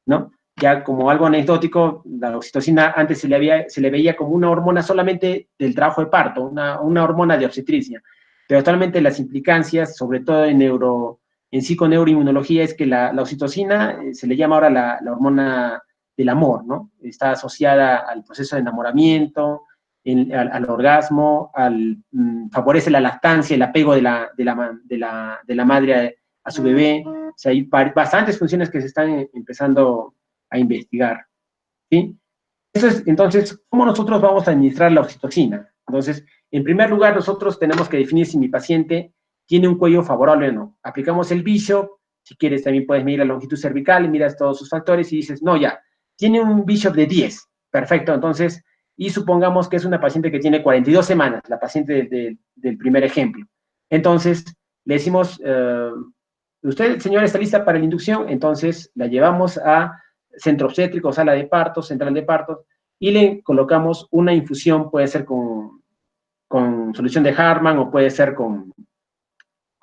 ¿no? Ya como algo anecdótico, la oxitocina antes se le veía como una hormona solamente del trabajo de parto, una hormona de obstetricia, pero actualmente las implicancias, sobre todo en psiconeuroinmunología, es que la oxitocina se le llama ahora la hormona del amor, ¿no? Está asociada al proceso de enamoramiento, al orgasmo, favorece la lactancia, el apego de la madre a su bebé. O sea, hay bastantes funciones que se están empezando a investigar, ¿sí? Entonces, ¿cómo nosotros vamos a administrar la oxitocina? Entonces, en primer lugar, nosotros tenemos que definir si mi paciente tiene un cuello favorable o no. Aplicamos el Bishop, si quieres también puedes medir la longitud cervical y miras todos sus factores y dices, no, ya, tiene un Bishop de 10, perfecto, entonces, y supongamos que es una paciente que tiene 42 semanas, la paciente del primer ejemplo. Entonces, le decimos, usted, señora, está lista para la inducción, entonces la llevamos a centro obstétrico, sala de partos, central de partos, y le colocamos una infusión, puede ser con solución de Hartmann o puede ser con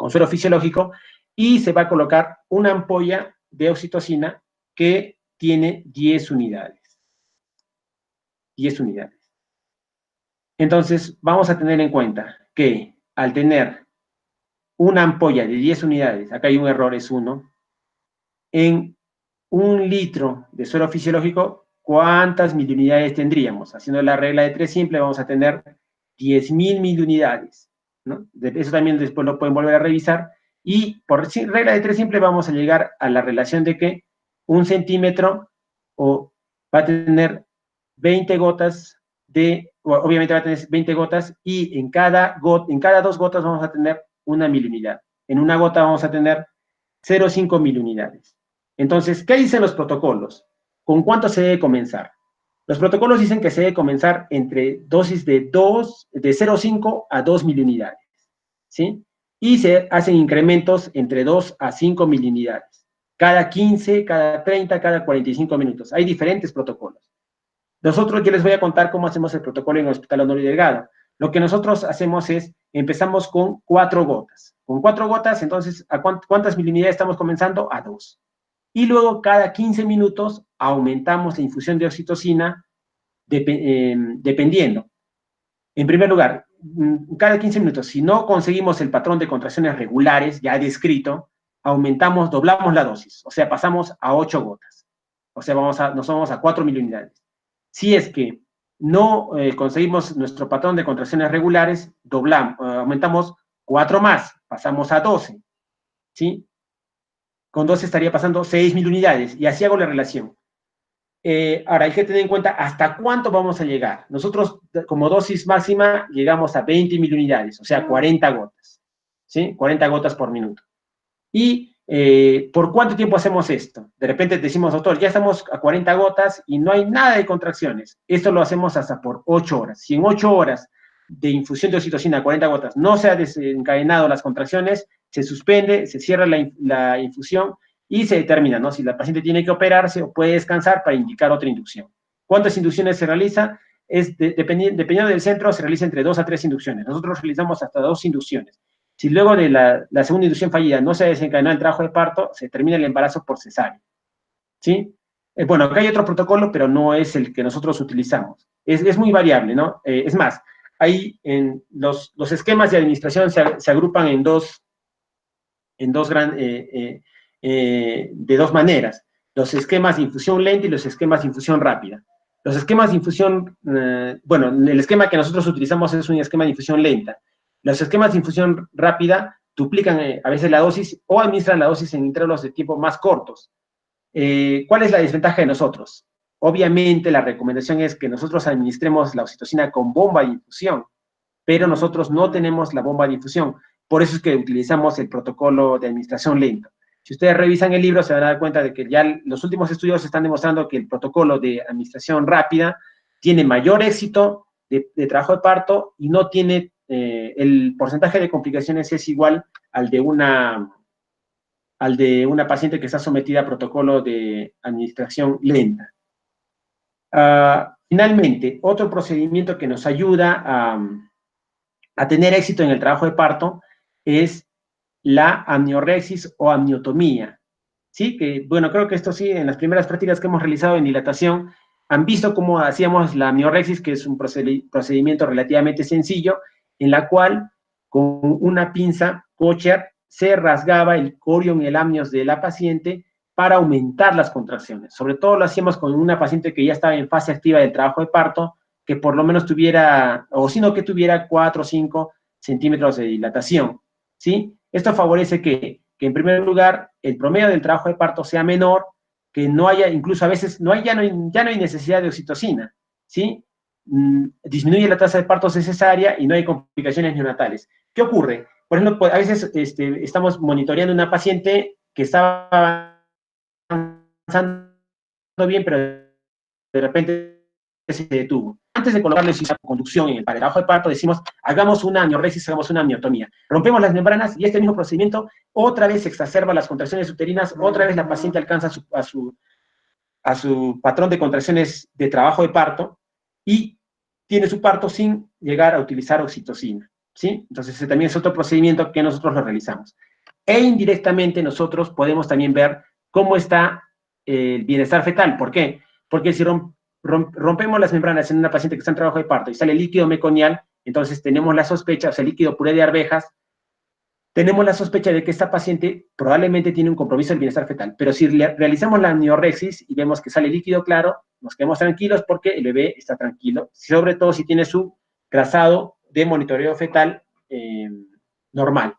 suero fisiológico, y se va a colocar una ampolla de oxitocina que tiene 10 unidades. 10 unidades. Entonces, vamos a tener en cuenta que al tener una ampolla de 10 unidades, acá hay un error, es 1, en 1 litro de suero fisiológico, ¿cuántas miliunidades tendríamos? Haciendo la regla de 3 simple, vamos a tener 10.000 miliunidades, ¿no? Eso también después lo pueden volver a revisar, y por regla de 3 simple vamos a llegar a la relación de que 1 centímetro va a tener 20 gotas obviamente va a tener 20 gotas, y en cada 2 gotas vamos a tener 1 miliunidad. En una gota vamos a tener 0,5 miliunidades. Entonces, ¿qué dicen los protocolos? ¿Con cuánto se debe comenzar? Los protocolos dicen que se debe comenzar entre dosis de 0,5 a 2 miliunidades, ¿sí? Y se hacen incrementos entre 2 a 5 miliunidades. Cada 15, cada 30, cada 45 minutos. Hay diferentes protocolos. Nosotros, yo les voy a contar cómo hacemos el protocolo en el Hospital Honorio Delgado. Lo que nosotros hacemos es, empezamos con 4 gotas. Con 4 gotas, entonces, ¿a cuántas miliunidades estamos comenzando? A 2. Y luego, cada 15 minutos, aumentamos la infusión de oxitocina, dependiendo. En primer lugar, cada 15 minutos, si no conseguimos el patrón de contracciones regulares, ya descrito, doblamos la dosis. O sea, pasamos a 8 gotas. O sea, nos vamos a 4 miliunidades. Si es que no conseguimos nuestro patrón de contracciones regulares, aumentamos 4 más, pasamos a 12, ¿sí? Con 12 estaría pasando 6 miliunidades, y así hago la relación. Ahora, hay que tener en cuenta hasta cuánto vamos a llegar. Nosotros, como dosis máxima, llegamos a 20 miliunidades, o sea, 40 gotas, ¿sí? 40 gotas por minuto. Y ¿por cuánto tiempo hacemos esto? De repente decimos, doctor, ya estamos a 40 gotas y no hay nada de contracciones. Esto lo hacemos hasta por 8 horas. Si en 8 horas de infusión de oxitocina a 40 gotas no se ha desencadenado las contracciones, se suspende, se cierra la infusión y se determina, ¿no?, si la paciente tiene que operarse o puede descansar para indicar otra inducción. ¿Cuántas inducciones se realiza? Dependiendo del centro, se realiza entre 2 a 3 inducciones. Nosotros realizamos hasta 2 inducciones. Si luego de la segunda inducción fallida no se desencadenó el trabajo de parto, se termina el embarazo por cesárea. ¿Sí? Bueno, acá hay otro protocolo, pero no es el que nosotros utilizamos. Es muy variable, ¿no? Es más, hay en los esquemas de administración se agrupan de dos maneras. Los esquemas de infusión lenta y los esquemas de infusión rápida. Los esquemas de infusión, bueno, el esquema que nosotros utilizamos es un esquema de infusión lenta. Los esquemas de infusión rápida duplican a veces la dosis o administran la dosis en intervalos de tiempo más cortos. ¿Cuál es la desventaja de nosotros? Obviamente la recomendación es que nosotros administremos la oxitocina con bomba de infusión, pero nosotros no tenemos la bomba de infusión. Por eso es que utilizamos el protocolo de administración lenta. Si ustedes revisan el libro, se van a dar cuenta de que ya los últimos estudios están demostrando que el protocolo de administración rápida tiene mayor éxito de trabajo de parto y no tiene, el porcentaje de complicaciones es igual al de una paciente que está sometida a protocolo de administración lenta. Finalmente, otro procedimiento que nos ayuda a tener éxito en el trabajo de parto es la amniorexis o amniotomía. ¿Sí? Que, bueno, creo que esto sí, en las primeras prácticas que hemos realizado en dilatación, han visto cómo hacíamos la amniorexis, que es un procedimiento relativamente sencillo, en la cual con una pinza Kocher se rasgaba el corion y el amnios de la paciente para aumentar las contracciones. Sobre todo lo hacíamos con una paciente que ya estaba en fase activa del trabajo de parto, que por lo menos tuviera, o sino que tuviera 4 o 5 centímetros de dilatación, ¿sí? Esto favorece que en primer lugar el promedio del trabajo de parto sea menor, que no haya, incluso a veces ya no hay necesidad de oxitocina, ¿sí? Disminuye la tasa de partos cesárea y no hay complicaciones neonatales. ¿Qué ocurre? Por ejemplo, a veces estamos monitoreando una paciente que estaba avanzando bien, pero de repente se detuvo. Antes de colocarle conducción en el trabajo de parto, decimos, hagamos una amniorexis, hagamos una amniotomía. Rompemos las membranas y este mismo procedimiento otra vez exacerba las contracciones uterinas, otra vez la paciente alcanza a su patrón de contracciones de trabajo de parto y tiene su parto sin llegar a utilizar oxitocina, ¿sí? Entonces, ese también es otro procedimiento que nosotros lo realizamos. E indirectamente nosotros podemos también ver cómo está el bienestar fetal. ¿Por qué? Porque si rompemos las membranas en una paciente que está en trabajo de parto y sale líquido meconial, entonces tenemos la sospecha, o sea, líquido puré de arvejas, tenemos la sospecha de que esta paciente probablemente tiene un compromiso del bienestar fetal. Pero si realizamos la amniorexis y vemos que sale líquido claro, nos quedamos tranquilos porque el bebé está tranquilo, sobre todo si tiene su trazado de monitoreo fetal normal.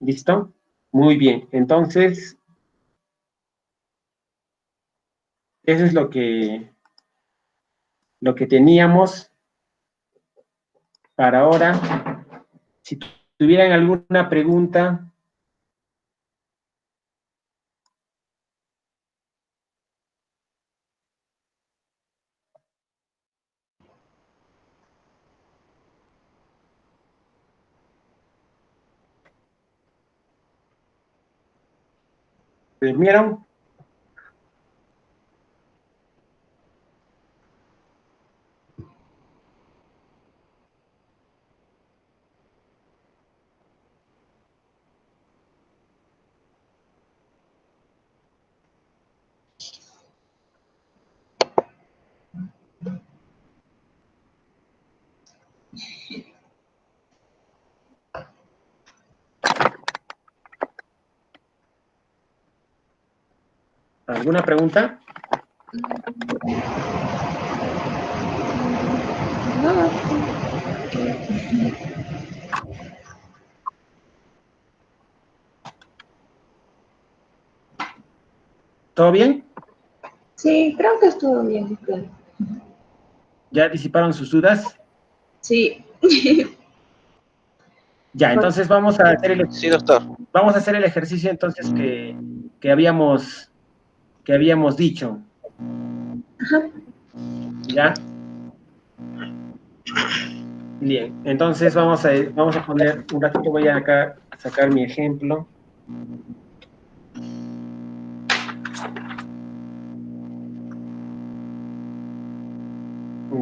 ¿Listo? Muy bien. Entonces, eso es lo que teníamos para ahora. Si tuvieran alguna pregunta. ¿Se durmieron? ¿Alguna pregunta? No, ¿Todo bien? sí, creo que estuvo bien, claro. ¿Ya disiparon sus dudas? Sí. Ya, entonces vamos a hacer el ejercicio entonces que habíamos dicho. Ajá. ¿Ya? Bien, entonces vamos a poner un ratito, voy a acá a sacar mi ejemplo.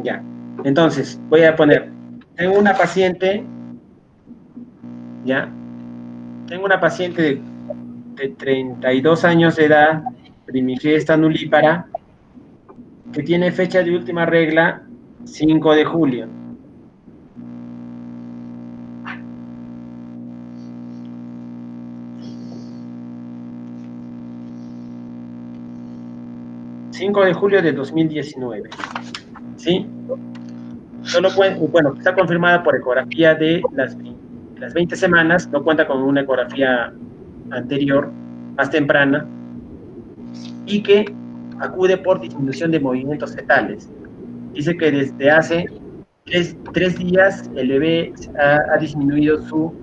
Ya. Entonces, voy a poner, tengo una paciente, ¿ya? Tengo una paciente de 32 años de edad, primigesta nulípara, que tiene fecha de última regla 5 de julio. ...5 de julio de 2019, ¿sí? Solo puede, bueno, está confirmada por ecografía de las 20 semanas, no cuenta con una ecografía anterior, más temprana, y que acude por disminución de movimientos fetales. Dice que desde hace 3 días el bebé ha disminuido su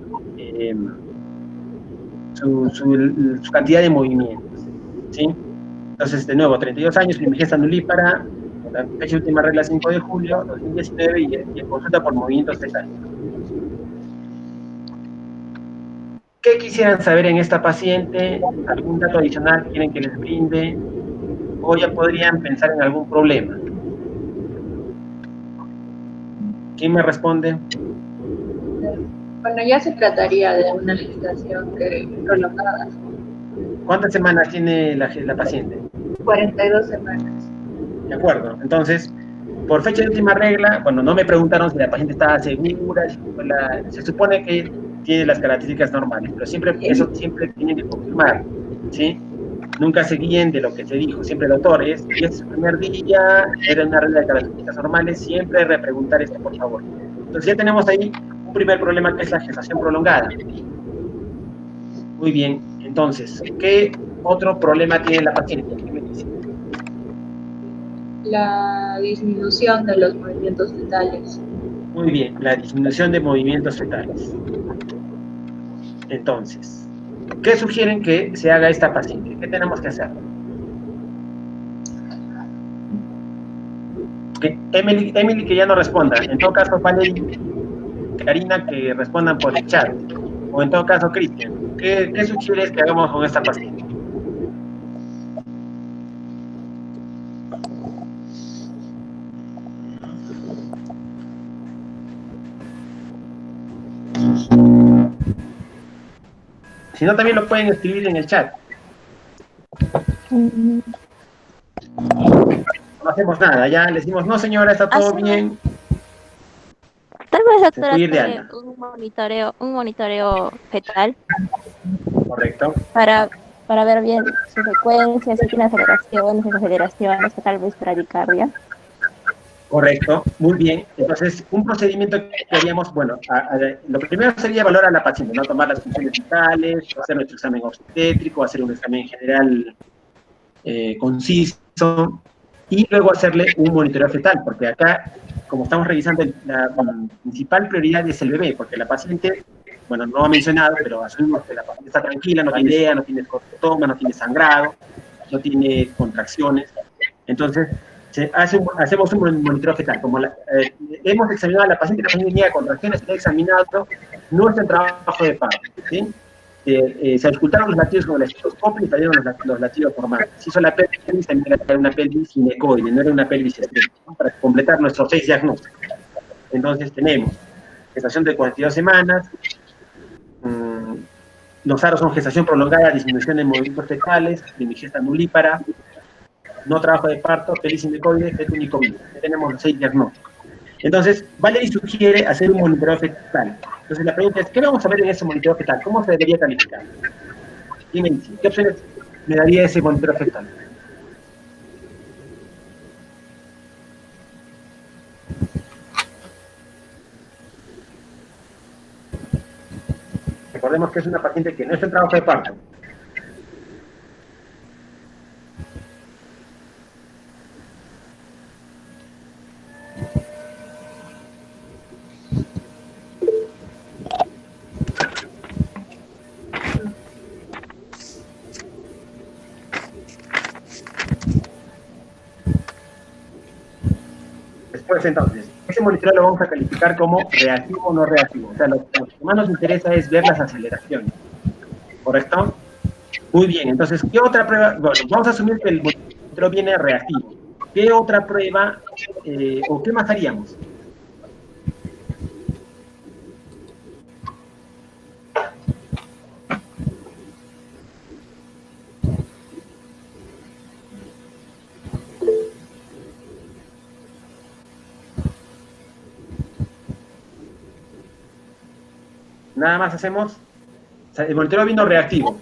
cantidad de movimientos, ¿sí? Entonces, de nuevo, 32 años, primigesta nulípara, la fecha última regla 5 de julio 2019 y consulta por movimientos fetales. ¿Qué quisieran saber en esta paciente? ¿Algún dato adicional quieren que les brinde? ¿O ya podrían pensar en algún problema? ¿Quién me responde? Bueno, ya se trataría de una gestación prolongada. ¿Cuántas semanas tiene la paciente? 42 semanas. De acuerdo. Entonces, por fecha de última regla, bueno, no me preguntaron si la paciente estaba segura, se supone que tiene las características normales, pero eso siempre tienen que confirmar, ¿sí? Nunca se guíen de lo que se dijo, siempre el doctor, y este es su primer día, era una regla de características normales, siempre repreguntar esto, por favor. Entonces ya tenemos ahí un primer problema que es la gestación prolongada. Muy bien, entonces, ¿qué otro problema tiene la paciente? ¿Qué me dice? La disminución de los movimientos fetales. Muy bien, la disminución de movimientos fetales. Entonces, ¿qué sugieren que se haga esta paciente? ¿Qué tenemos que hacer? Emily que ya no responda. En todo caso, Valerie, Karina, que respondan por el chat. O en todo caso, Cristian. ¿Qué sugieres que hagamos con esta paciente? Si no, también lo pueden escribir en el chat. No hacemos nada, ya les dimos, no señora, está todo bien. Tal vez, doctora, puede ir de alta. un monitoreo fetal. Correcto. Para ver bien su frecuencia, si tiene aceleraciones, o tal vez bradicardia. Correcto, muy bien. Entonces, un procedimiento que haríamos, bueno, lo primero sería evaluar a la paciente, ¿no? Tomar las funciones vitales, hacer nuestro examen obstétrico, hacer un examen general conciso, y luego hacerle un monitoreo fetal, porque acá, como estamos revisando, la principal prioridad es el bebé, porque la paciente, bueno, no ha mencionado, pero asumimos que la paciente está tranquila, no tiene idea, no tiene escotoma, no tiene sangrado, no tiene contracciones. Entonces, hacemos un monitoreo fetal. Como hemos examinado a la paciente tenía contracciones, se ha examinado nuestro trabajo de parto, ¿sí? Se auscultaron los latidos con el estetoscopio y salieron los latidos normales. Se hizo la pelvis, también era una pelvis ginecoide, no era una pelvis estrecha, ¿no? Para completar nuestros 6 diagnósticos. Entonces tenemos gestación de 42 semanas, los aros son gestación prolongada, disminución de movimientos fetales, primigesta nulípara, no trabajo de parto, pelvis ginecoide, feto unicomido. Ya tenemos los 6 diagnósticos. Entonces, Valerie sugiere hacer un monitoreo fetal. Entonces, la pregunta es, ¿qué vamos a ver en ese monitoreo fetal? ¿Cómo se debería calificar? Dime, ¿qué opciones me daría ese monitoreo fetal? Recordemos que es una paciente que no está en trabajo de parto. Después, entonces, ese monitoreo lo vamos a calificar como reactivo o no reactivo. O sea, lo que más nos interesa es ver las aceleraciones. ¿Correcto? Muy bien. Entonces, ¿qué otra prueba? Bueno, vamos a asumir que el monitoreo viene reactivo. ¿Qué otra prueba o qué más haríamos? Nada más hacemos, o sea, el monitoreo vino reactivo.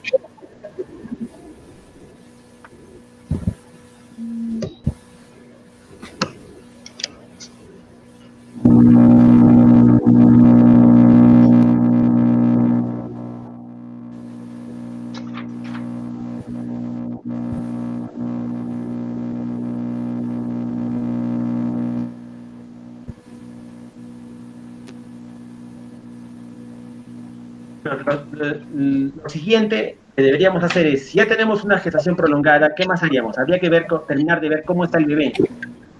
Lo siguiente que deberíamos hacer es, si ya tenemos una gestación prolongada, ¿qué más haríamos? Habría que terminar de ver cómo está el bebé.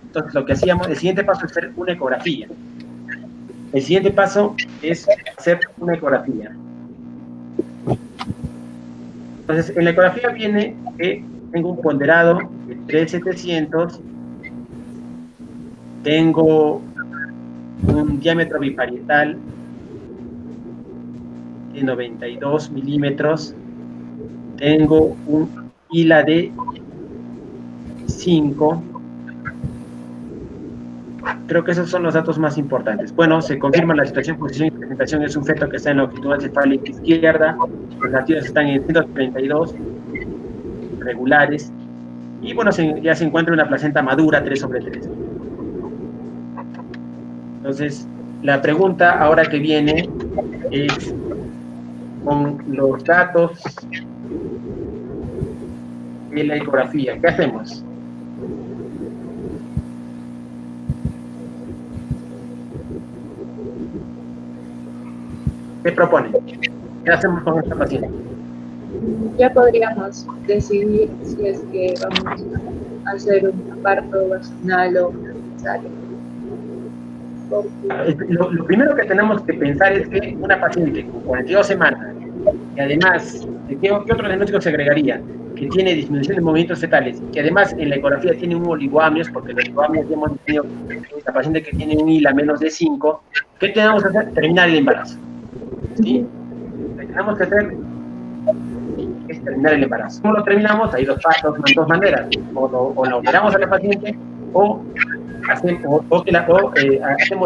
Entonces, lo que hacíamos, el siguiente paso es hacer una ecografía. El siguiente paso es hacer una ecografía. Entonces, en la ecografía viene que tengo un ponderado de 3,700, tengo un diámetro biparietal de 92 milímetros, tengo un ILA de 5. Creo que esos son los datos más importantes. Bueno, se confirma la situación, posición y presentación. Es un feto que está en longitud cefálica izquierda, los latidos están en 132, regulares, y bueno, ya se encuentra una placenta madura 3/3. Entonces, la pregunta ahora que viene es, con los datos de la ecografía, ¿qué hacemos? ¿Qué proponen? ¿Qué hacemos con esta paciente? Ya podríamos decidir si es que vamos a hacer un parto vaginal o cesárea. Lo primero que tenemos que pensar es que una paciente con 42 semanas, y además, ¿qué otro diagnóstico se agregaría? Que tiene disminución de movimientos fetales, que además en la ecografía tiene un oligoamnios, porque los oligoamnios ya hemos tenido la paciente que tiene un ILA menos de 5, ¿qué tenemos que hacer? Terminar el embarazo. ¿Sí? Lo que tenemos que hacer es terminar el embarazo. ¿Cómo lo terminamos? Hay dos pasos, dos maneras. O la operamos a la paciente, o hacemos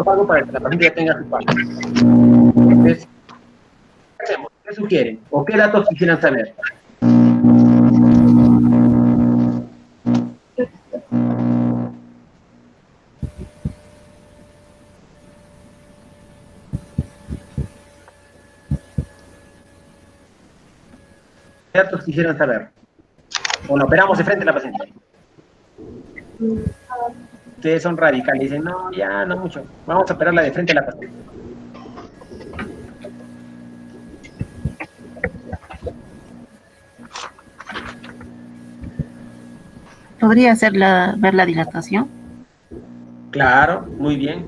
algo para que la paciente ya tenga su parto. Entonces, ¿qué hacemos? ¿Qué sugieren? ¿O qué datos quisieran saber? ¿Qué datos quisieran saber? ¿O la operamos de frente a la paciente? Ustedes son radicales, dicen, no, ya, no mucho. Vamos a operarla de frente a la paciente. ¿Podría ver la dilatación? Claro, muy bien.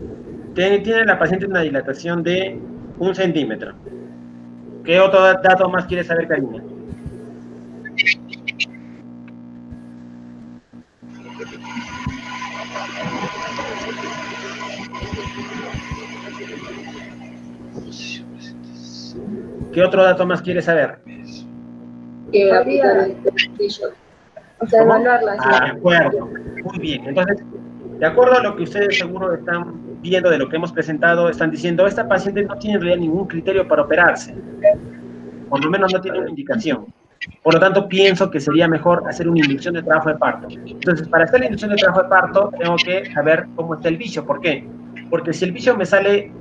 Tiene la paciente una dilatación de 1 centímetro. ¿Qué otro dato más quiere saber, Karina? ¿Qué otro dato más quiere saber? Que aplicar el testillo. O sea, evaluarla. De acuerdo, muy bien. Entonces, de acuerdo a lo que ustedes seguro están viendo de lo que hemos presentado, están diciendo, esta paciente no tiene en realidad ningún criterio para operarse. Por lo menos no tiene una indicación. Por lo tanto, pienso que sería mejor hacer una inducción de trabajo de parto. Entonces, para hacer la inducción de trabajo de parto, tengo que saber cómo está el vicio. ¿Por qué? Porque si el vicio me sale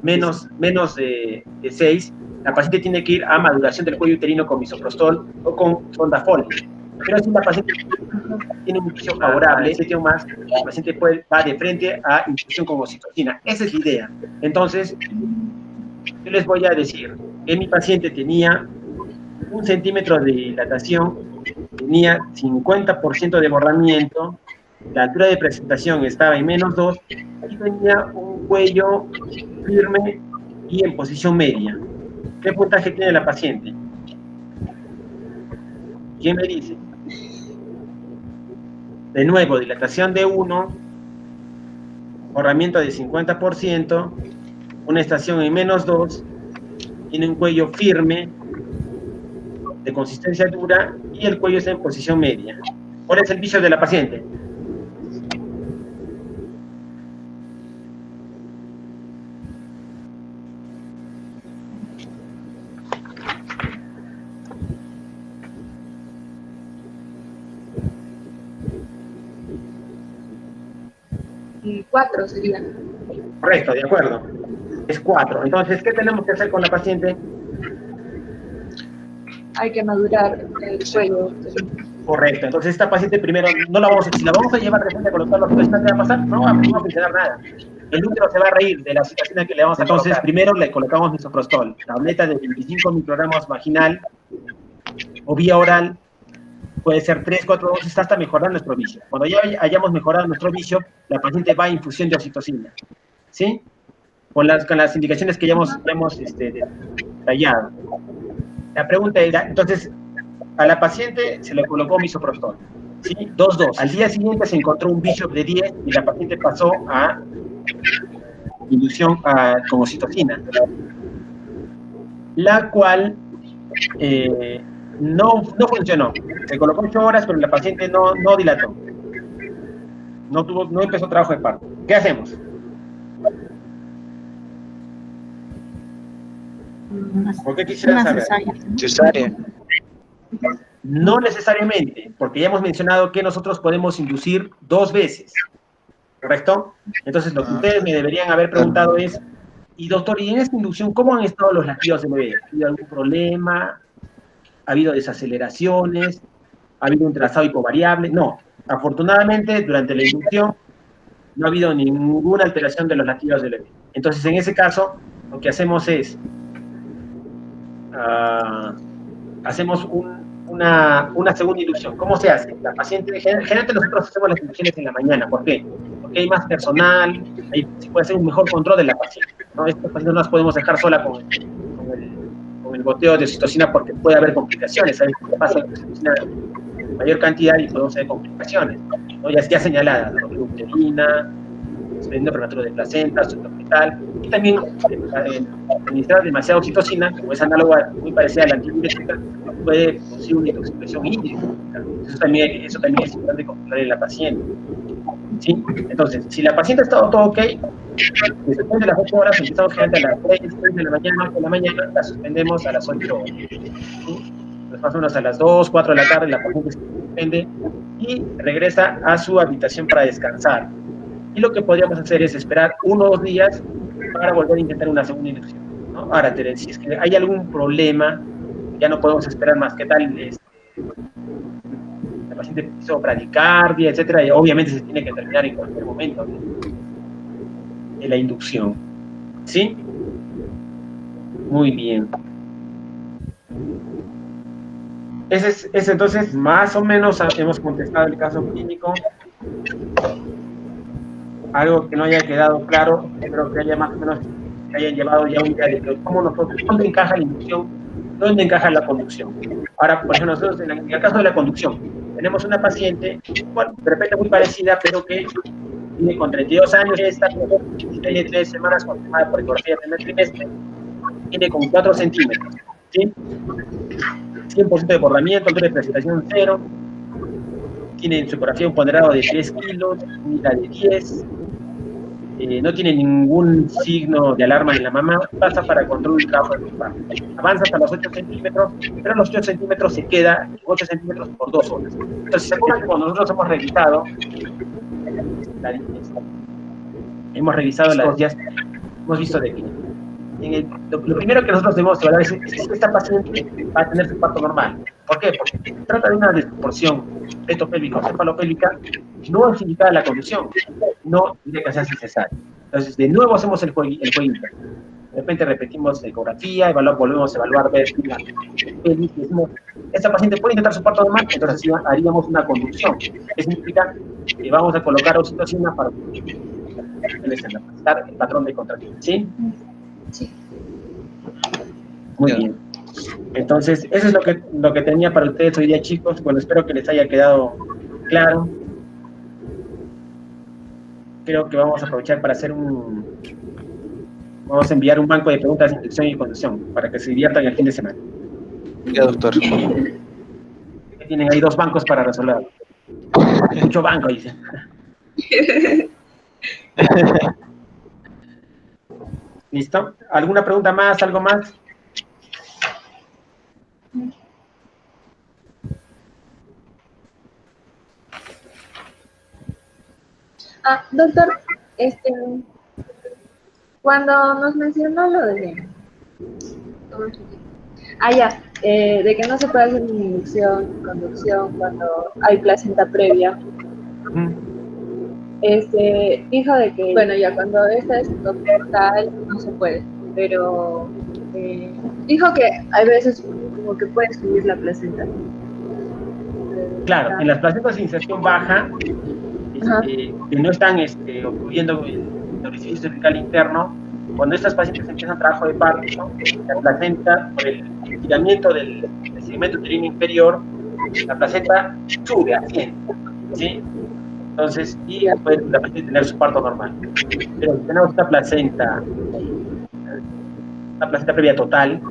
menos de 6, la paciente tiene que ir a maduración del cuello uterino con misoprostol o con sonda Foley. Pero si la paciente tiene un vicio favorable, más, la paciente va de frente a infusión con oxitocina. Esa es la idea. Entonces, yo les voy a decir que mi paciente tenía 1 centímetro de dilatación, tenía 50% de borramiento, la altura de presentación estaba en -2 y tenía un cuello firme y en posición media. ¿Qué puntaje tiene la paciente? ¿Quién me dice? De nuevo, dilatación de 1, forramiento de 50%, una estación en -2, tiene un cuello firme, de consistencia dura, y el cuello está en posición media. ¿Cuál es el vicio de la paciente? Y 4 sería. Correcto, de acuerdo. Es 4. Entonces, ¿qué tenemos que hacer con la paciente? Hay que madurar el cuello. Correcto. Entonces, esta paciente primero, no la vamos a, si la vamos a llevar de frente a colocar ¿qué va a pasar? No va a funcionar nada. El útero se va a reír de la situación que le vamos a Entonces, primero le colocamos misoprostol, tableta de 25 microgramos vaginal o vía oral. Puede ser 3, 4 dosis hasta mejorar nuestro vicio. Cuando ya hayamos mejorado nuestro vicio, la paciente va a infusión de oxitocina. ¿Sí? Con las indicaciones que ya hemos detallado. La pregunta era, entonces, a la paciente se le colocó misoprostol. ¿Sí? 2 dosis. Al día siguiente se encontró un vicio de 10 y la paciente pasó a inducción con oxitocina. La cual no funcionó. Se colocó 8 horas, pero la paciente no dilató. No empezó trabajo de parto. ¿Qué hacemos? ¿Por qué quisiera saber? Cesárea. No necesariamente, porque ya hemos mencionado que nosotros podemos inducir 2 veces. ¿Correcto? Entonces, lo que ustedes me deberían haber preguntado es, y doctor, ¿y en esta inducción cómo han estado los latidos del bebé? ¿Ha habido algún problema? ¿Ha habido desaceleraciones? ¿Ha habido un trazado hipovariable? No. Afortunadamente, durante la inducción no ha habido ninguna alteración de los latidos del bebé. Entonces, en ese caso, lo que hacemos es hacemos una segunda inducción. ¿Cómo se hace? La paciente, generalmente nosotros hacemos las inducciones en la mañana. ¿Por qué? Porque hay más personal, se puede hacer un mejor control de la paciente, ¿no? Esta paciente no las podemos dejar sola con el goteo de oxitocina porque puede haber complicaciones. ¿Sabes qué pasa? Oxitocina en mayor cantidad y podemos tener complicaciones, ¿no? Ya señaladas, ¿no? Uterina, desprendimiento prematuro de placenta, fetal, y también administrar demasiada oxitocina, como es análoga muy parecida a la antidiurética, puede producir una intoxicación hídrica. Eso también es importante controlar en la paciente. ¿Sí? Entonces, si la paciente ha estado todo ok, después de las 8 horas, empezamos generalmente a las 3 de la mañana, 8 de la mañana, la suspendemos a las 8 horas. ¿Sí? Pues más o menos a las 2, 4 de la tarde, la paciente se suspende y regresa a su habitación para descansar. Y lo que podríamos hacer es esperar 1 o 2 días para volver a intentar una segunda inducción, ¿no? Ahora, Teresa, si es que hay algún problema, ya no podemos esperar más. ¿Qué tal? La paciente hizo bradicardia, etcétera, y obviamente se tiene que terminar en cualquier momento, ¿no? De la inducción. ¿Sí? Muy bien. Ese entonces, más o menos hemos contestado el caso clínico. Algo que no haya quedado claro, espero que haya más o menos que hayan llevado ya un día de cómo nosotros, dónde encaja la inducción, dónde encaja la conducción. Ahora, por ejemplo, nosotros en el caso de la conducción, tenemos una paciente, bueno, de repente muy parecida, pero que tiene con 32 años, tiene 3 semanas confirmada por ecografía del primer trimestre, tiene con 4 centímetros, ¿sí? 100% de bordamiento, altura de presentación 0, tiene en su ecografía un ponderado de 3 kilos, unidad de 10, no tiene ningún signo de alarma en la mamá, pasa para control del trabajo de parto. Avanza hasta los 8 centímetros, pero a los 8 centímetros se queda 8 centímetros por 2 horas. Entonces, ¿se acuerdan que cuando nosotros hemos revisado las días, hemos visto de que lo primero que nosotros debemos evaluar es si esta paciente va a tener su parto normal? ¿Por qué? Porque se trata de una desproporción petopélvica o cefalopélvica no es indicada la conducción, no tiene que hacerse cesárea. Entonces, de nuevo hacemos el jueguito. De repente repetimos la ecografía, volvemos a evaluar, ver si la pelvis, decimos, esta paciente puede intentar su parto normal, entonces haríamos una conducción. Eso significa que vamos a colocar oxitocina para estar el patrón de contracción. ¿Sí? Sí. Muy bien. Entonces, eso es lo que tenía para ustedes hoy día, chicos. Bueno, espero que les haya quedado claro. creo que vamos a aprovechar para hacer vamos a enviar un banco de preguntas de inducción y conducción para que se diviertan el fin de semana. Ya, doctor. Tienen ahí 2 bancos para resolver. Mucho banco, dice. ¿Listo? ¿Alguna pregunta más? ¿Algo más? Doctor, cuando nos mencionó lo de... ya, de que no se puede hacer ni inducción ni conducción cuando hay placenta previa. Dijo de que, bueno, ya cuando esta es tal, no se puede, pero dijo que hay veces como que puede subir la placenta. Claro, en las placentas de inserción baja, que no están ocurriendo el orificio cervical interno, cuando estas pacientes empiezan trabajo de parto, la placenta, por el estiramiento del segmento uterino inferior, la placenta sube, asciende, ¿sí? Entonces, y puede la paciente tener su parto normal. Pero si tenemos una placenta previa total,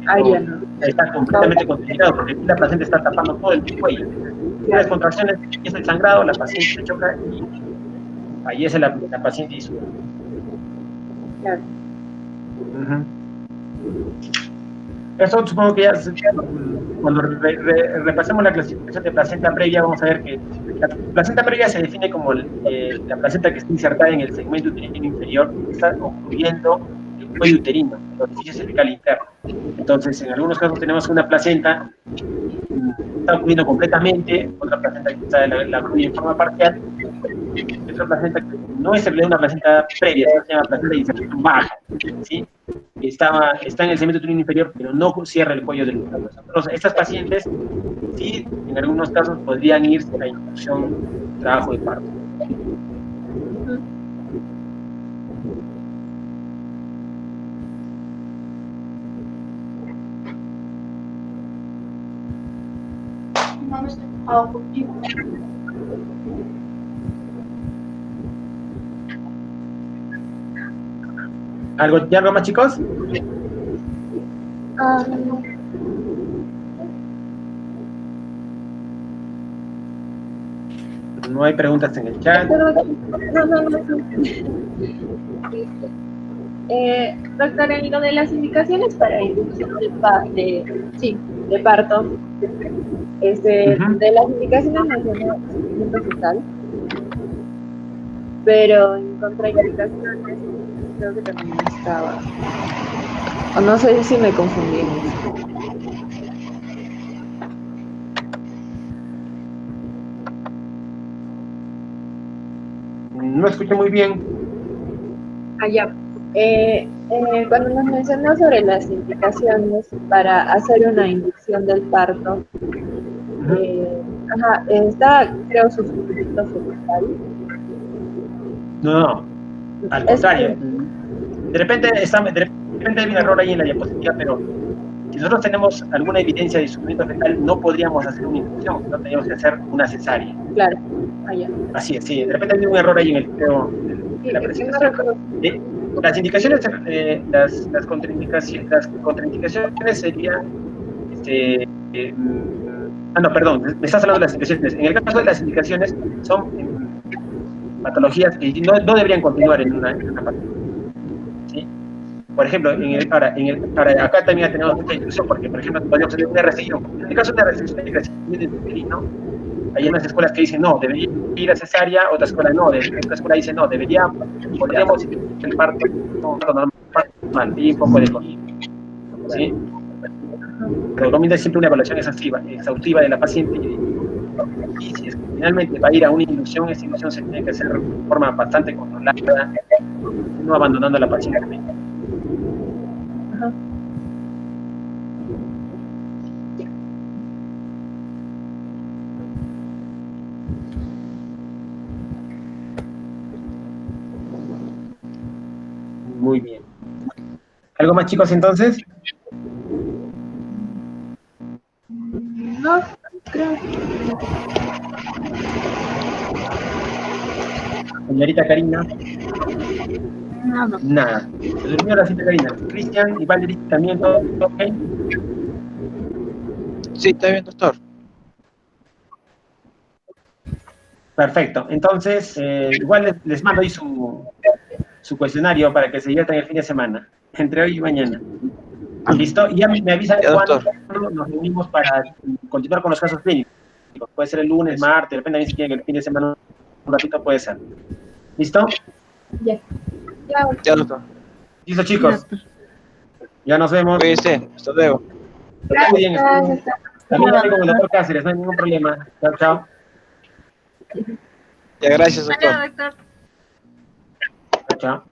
Ya no. está completamente contracturado porque la placenta está tapando todo el cuello. Las contracciones, es el sangrado, la paciente se choca y fallece la paciente y sube. Claro. Eso supongo que ya, cuando repasemos la clasificación de placenta previa, vamos a ver que la placenta previa se define como la placenta que está insertada en el segmento uterino inferior, que está ocurriendo el cuello uterino, el orificio cervical interno. Entonces, en algunos casos tenemos una placenta que está ocurriendo completamente, otra placenta que está la ocurriendo en forma parcial, y otra placenta que no es en realidad una placenta previa, se llama placenta de inserción baja, ¿sí? Está en el segmento uterino inferior, pero no cierra el cuello del útero. Entonces, estas pacientes, sí, en algunos casos podrían irse a inducción, trabajo de parto. ¿Algo más, chicos? No hay preguntas en el chat. No. Doctor, en lo de las indicaciones para inducción de parto, de las indicaciones mencionó sufrimiento fetal, pero en contraindicaciones creo que también estaba, o no sé si me confundí. No escuché muy bien. Cuando nos mencionó sobre las indicaciones para hacer una inducción del parto, está, creo, sufrimiento fetal. No, al contrario. De repente hay un error ahí en la diapositiva, pero si nosotros tenemos alguna evidencia de sufrimiento fetal, no podríamos hacer una inducción, no tendríamos que hacer una cesárea. Claro. Así es, sí. De repente hay un error ahí en el video de la presentación. Las indicaciones, las contraindicaciones serían, perdón, me estás hablando de las indicaciones. En el caso de las indicaciones, son patologías que no deberían continuar en una patología. ¿Sí? Por ejemplo, acá también tenemos mucha discusión, porque, por ejemplo, podríamos tener una restricción. En el caso de una restricción de crecimiento uterino, hay unas escuelas que dicen no, debería ir a cesárea, otra escuela no, otra escuela dice no, podríamos ir el parto normal y un poco de cosas. ¿Sí? Pero recomienda siempre una evaluación exhaustiva de la paciente y si es que finalmente va a ir a una inducción, esa inducción se tiene que hacer de forma bastante controlada, no abandonando a la paciente. Muy bien. ¿Algo más, chicos, entonces? No, creo. Señorita Karina, No, no. nada. Se durmió la cita Karina. Cristian y Valerie también, ¿todo ok? Sí, está bien, doctor. Perfecto. Entonces, igual les mando ahí su cuestionario para que se diviertan el fin de semana, entre hoy y mañana. ¿Listo? Y ya me avisan Ya, cuándo doctor. nos reunimos para continuar con los casos clínicos. Puede ser el lunes, martes, depende de si quieren el fin de semana un ratito, puede ser. ¿Listo? Ya. Ya, Ya, doctor. Listo, Sí, chicos. doctor. Ya nos vemos. Cuídense. Hasta luego. Muy bien. gracias. También hablé con el doctor Cáceres, no hay ningún problema. Chao, chao. Ya, gracias, doctor. Hola, doctor. Chao, chao.